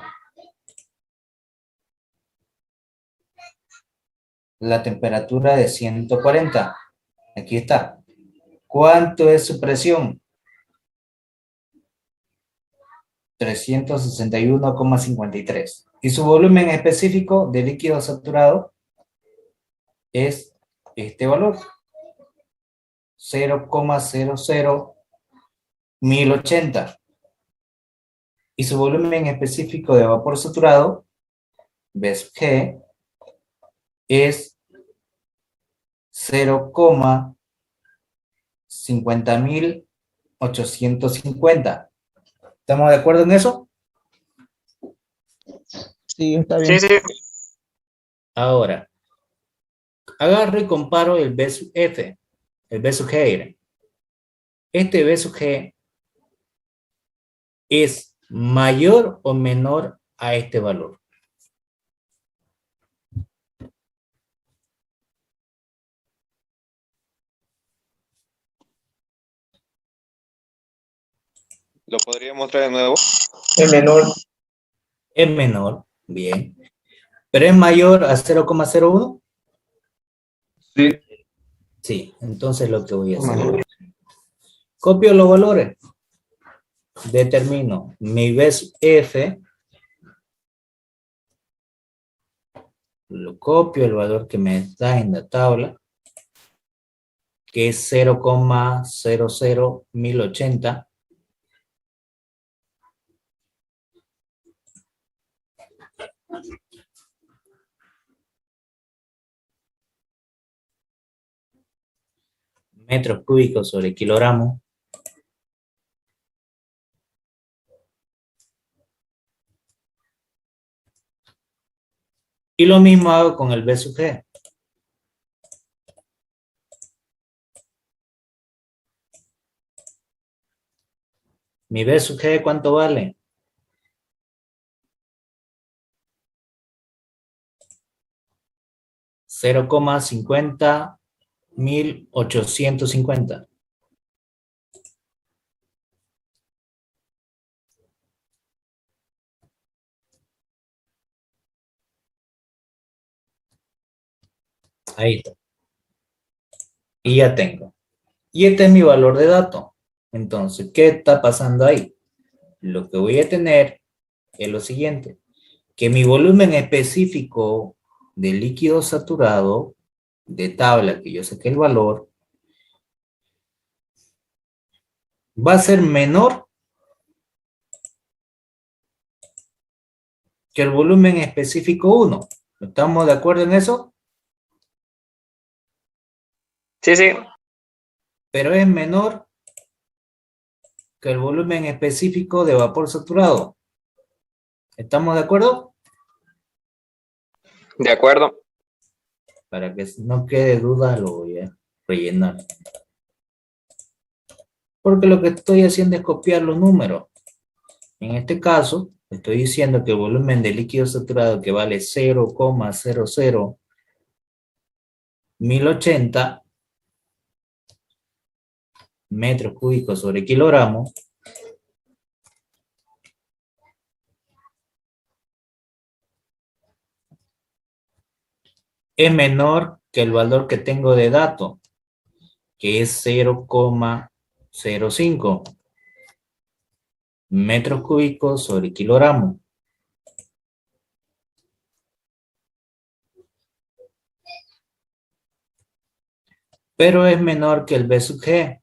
la temperatura de 140. Aquí está. ¿Cuánto es su presión? 361,53. Y su volumen específico de líquido saturado es este valor, 0,001080. Y su volumen específico de vapor saturado, B sub G, es 0,50.850. ¿Estamos de acuerdo en eso? Sí, está bien. Sí, sí. Ahora, agarro y comparo el B sub F, el B sub G. Este B sub G es mayor o menor a este valor. ¿Lo podría mostrar de nuevo? Es menor. Es menor, bien. ¿Pero es mayor a 0,01? Sí. Sí, entonces lo que voy a hacer. Copio los valores. Determino mi B sub F. Lo copio, el valor que me da en la tabla, que es 0,001080. Metros cúbicos sobre kilogramo. Y lo mismo hago con el B sub G. Mi B sub G, ¿cuánto vale? $0,50.850. Ahí está. Y ya tengo. Y este es mi valor de dato. Entonces, ¿qué está pasando ahí? Lo que voy a tener es lo siguiente. Que mi volumen específico de líquido saturado, de tabla, que yo saqué el valor, va a ser menor que el volumen específico 1. ¿Estamos de acuerdo en eso? Sí, sí. Pero es menor que el volumen específico de vapor saturado. ¿Estamos de acuerdo? De acuerdo. Para que no quede duda, lo voy a rellenar. Porque lo que estoy haciendo es copiar los números. En este caso, estoy diciendo que el volumen de líquido saturado que vale 0,001080 metros cúbicos sobre kilogramo es menor que el valor que tengo de dato, que es 0,05 metros cúbicos sobre kilogramo. Pero es menor que el B sub G.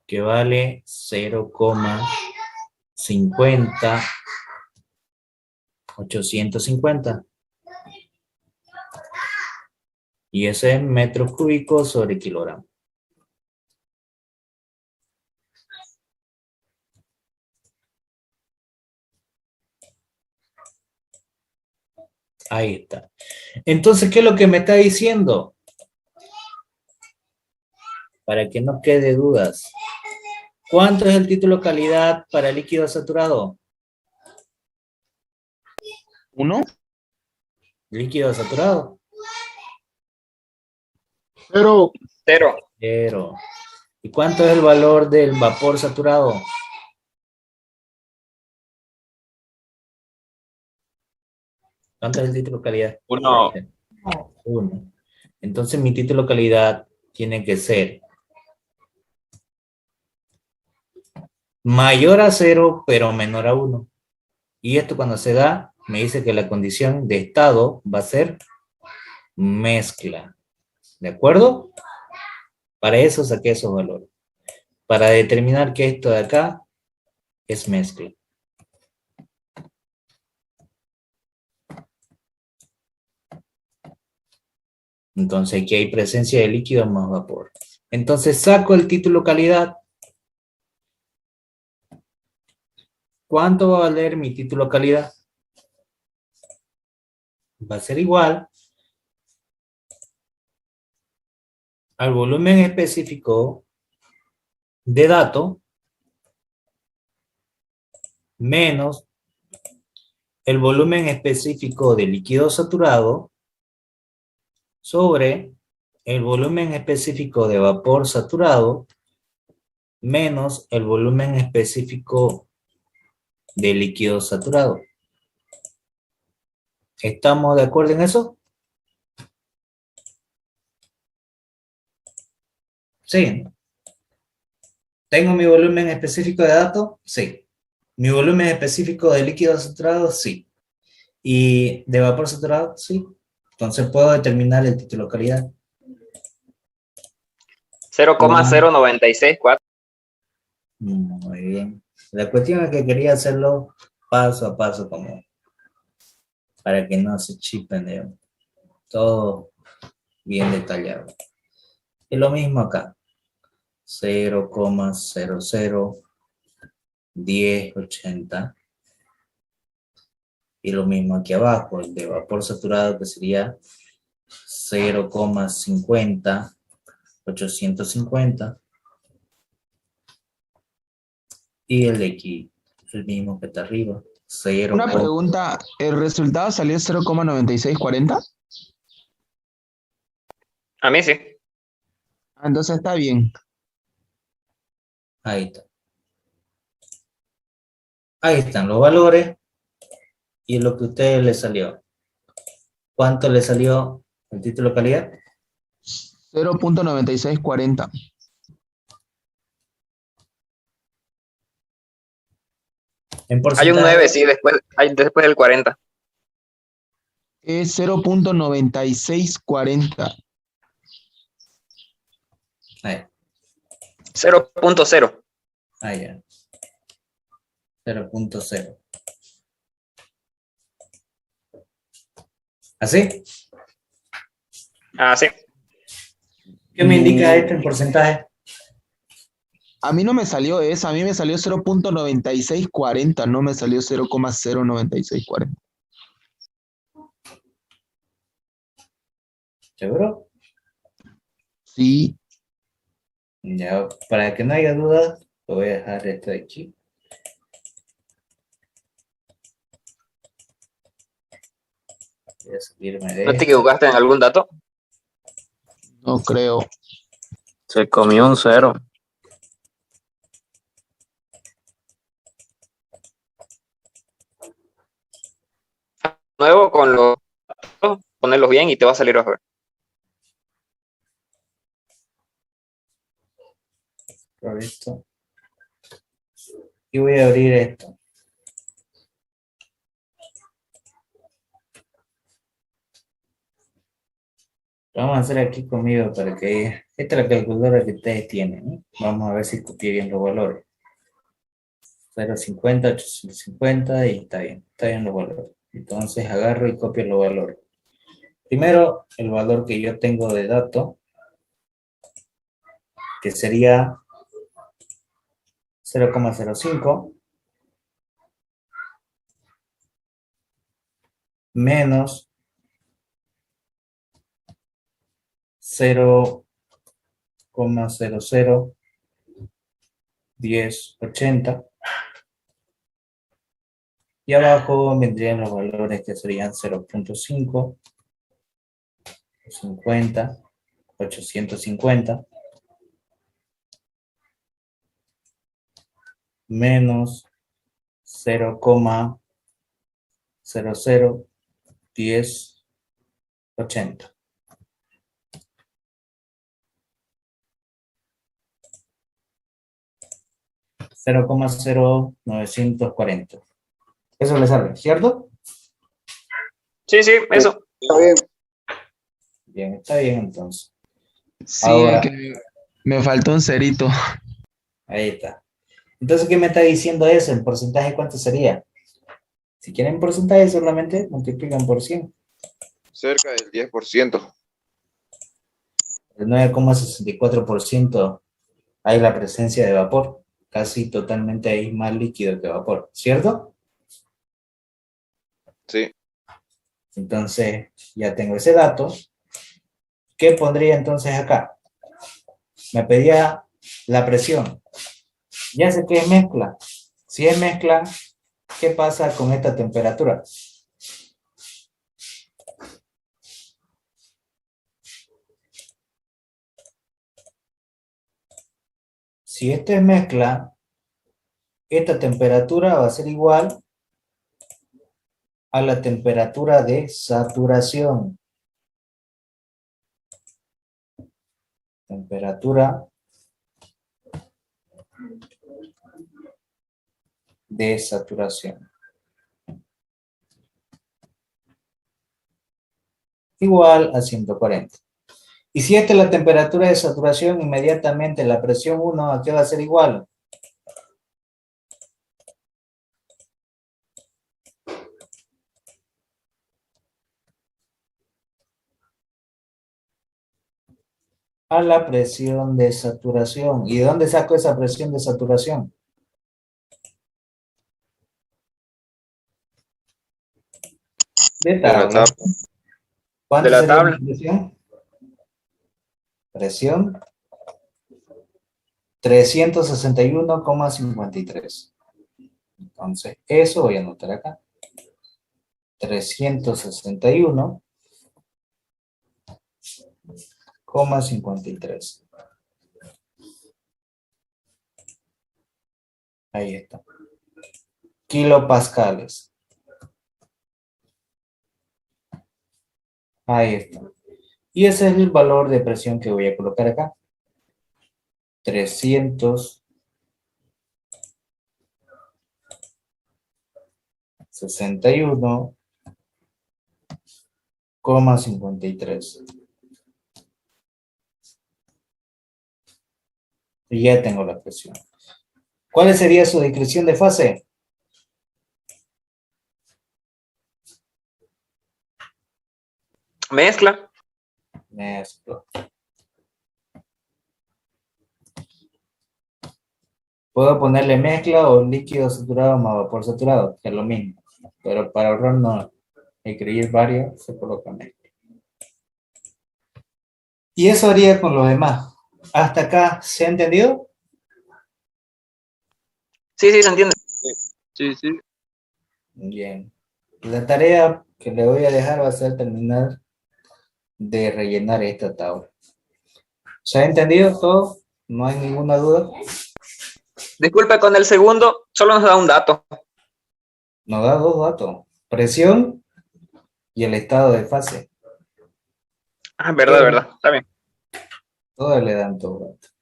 Que vale 0,50850. Y ese es metros cúbicos sobre kilogramo. Ahí está. Entonces, ¿qué es lo que me está diciendo? Para que no quede dudas. ¿Cuánto es el título calidad para líquido saturado? 1. Líquido saturado. 0. 0. 0. ¿Y cuánto es el valor del vapor saturado? ¿Cuánto es el título calidad? 1. 1. Entonces mi título calidad tiene que ser mayor a 0, pero menor a 1. Y esto cuando se da, me dice que la condición de estado va a ser mezcla. ¿De acuerdo? Para eso saqué esos valores. Para determinar que esto de acá es mezcla. Entonces aquí hay presencia de líquido más vapor. Entonces saco el título calidad. ¿Cuánto va a valer mi título calidad? Va a ser igual al volumen específico de dato menos el volumen específico de líquido saturado sobre el volumen específico de vapor saturado menos el volumen específico de líquido saturado. ¿Estamos de acuerdo en eso? Sí. ¿Tengo mi volumen específico de datos? Sí. ¿Mi volumen específico de líquido saturado? Sí. ¿Y de vapor saturado? Sí. Entonces puedo determinar el título calidad. 0,0964. Muy bien. La cuestión es que quería hacerlo paso a paso, como para que no se chipen, digamos. Todo bien detallado. Es lo mismo acá. 0,001080. Y lo mismo aquí abajo, el de vapor saturado, que sería 0,50850. Y el de aquí, el mismo que está arriba. 0, Una pregunta, ¿el resultado salió 0,9640? A mí sí. Entonces está bien. ahí está. Ahí están los valores y lo que a ustedes les salió. ¿Cuánto le salió el título de calidad? 0,9640. En Hay un porcentaje. 9, sí, después del 40. Es 0,9640. Ahí, 0.0. ahí ya. 0,0. ¿Así? Ah, sí. ¿Qué me indica esto en porcentaje? A mí no me salió eso, a mí me salió 0,9640, no me salió 0,09640. ¿Seguro? Sí, Ya, para que no haya dudas, lo voy a dejar esto de aquí. Voy a salirme de ¿No te esto. equivocaste en algún dato? no creo. Se comió un 0. Nuevo con los datos, ponerlos bien y te va a salir a ver. Por esto. Y voy a abrir esto. Lo vamos a hacer aquí conmigo para que... Esta es la calculadora que ustedes tienen, ¿no? Vamos a ver si copié bien los valores. 0,50, 850 y está bien los valores. Entonces agarro y copio los valores. Primero, el valor que yo tengo de dato, que sería 0,05 menos 0,001080 y abajo vendrían los valores que serían 0,5, 50, 850 menos 0,001080. 0,0940. Eso le sale, ¿cierto? Sí, eso. Está bien. Bien, está bien entonces. Sí, Ahora, que me faltó un cerito. ahí está. Entonces, ¿qué me está diciendo eso? ¿En porcentaje cuánto sería? Si quieren porcentaje, solamente multiplican por 100. Cerca del 10%. El 9,64% hay la presencia de vapor. Casi totalmente hay más líquido que vapor, ¿cierto? Sí. Entonces, ya tengo ese dato. ¿Qué pondría entonces acá? Me pedía la presión. Ya sé que es mezcla. Si es mezcla, ¿qué pasa con esta temperatura? Si esto es mezcla, esta temperatura va a ser igual a la temperatura de saturación. Temperatura de saturación. Igual a 140. Y si esta es la temperatura de saturación, inmediatamente la presión 1, ¿a qué va a ser igual? A la presión de saturación. ¿Y de dónde saco esa presión de saturación? De De la tabla. tabla. ¿Cuánto De la sería tabla. mi presión? Presión 361,53. Entonces, eso voy a anotar acá. 361,53. Ahí está. Kilopascales. Ahí está. Y ese es el valor de presión que voy a colocar acá. 361,53. Y ya tengo la presión. ¿Cuál sería su descripción de fase? Mezcla. Mezcla. Puedo ponerle mezcla o líquido saturado más vapor saturado, que es lo mismo. Pero para ahorrar no escribir varios, se coloca mezcla. Y eso haría con los demás. ¿Hasta acá se ha entendido? Sí, se entiende. Sí, sí. Bien. La tarea que le voy a dejar va a ser terminar de rellenar esta tabla. ¿Se ha entendido todo? ¿No hay ninguna duda? Disculpe, con el segundo solo nos da un dato. Nos da dos datos. Presión y el estado de fase. Ah, verdad. Está bien. Todos le dan dos datos.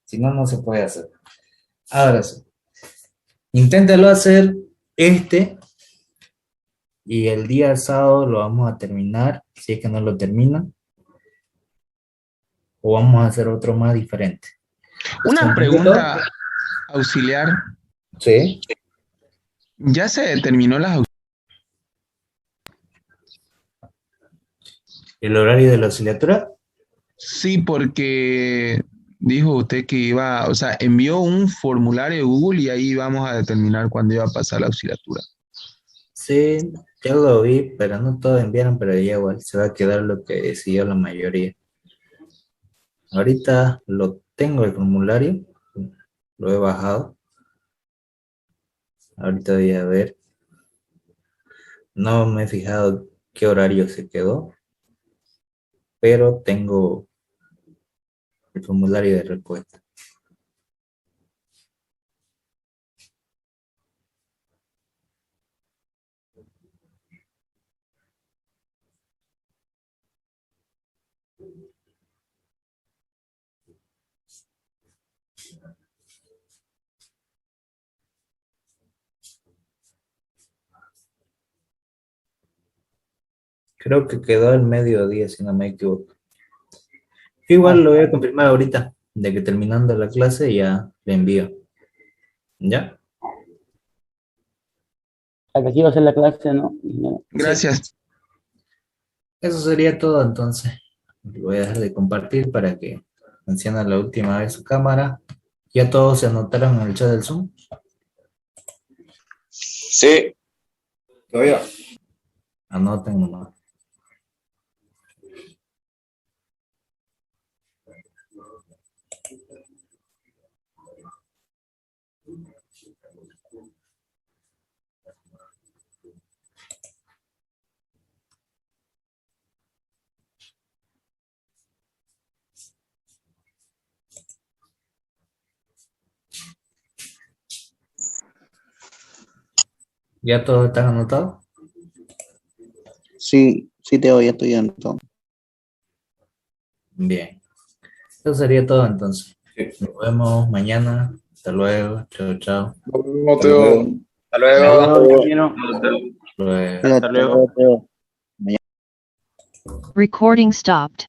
Si no, no se puede hacer. Ahora sí. Inténtalo hacer este y el día sábado lo vamos a terminar, si es que no lo terminan, o vamos a hacer otro más diferente. Una ¿Entendió todo? pregunta auxiliar. Sí. ¿Ya se determinó las ¿El horario de la auxiliatura? Sí, porque dijo usted que iba, o sea, envió un formulario de Google y ahí vamos a determinar cuándo iba a pasar la auxiliatura. Sí, yo lo vi, pero no todos enviaron, pero ya igual se va a quedar lo que decidió la mayoría. Ahorita lo tengo el formulario, lo he bajado. Ahorita voy a ver. No me he fijado qué horario se quedó, pero tengo el formulario de respuesta. Creo que quedó al mediodía, si no me equivoco. Igual lo voy a confirmar ahorita, de que terminando la clase ya le envío. ¿Ya? Aquí va a ser la clase, ¿no? No. Gracias. Eso sería todo entonces. Voy a dejar de compartir para que encienda la última vez su cámara. ¿Ya todos se anotaron en el chat del Zoom? Sí. Todavía. Anoten nomás. ¿Ya todos están anotados? Sí, sí, Teo, ya estoy anotado. Bien. Eso sería todo entonces. Nos vemos mañana. Hasta luego. Chao, chao. No, Teo. Hasta luego. Luego. Hasta luego, Teo. Recording stopped.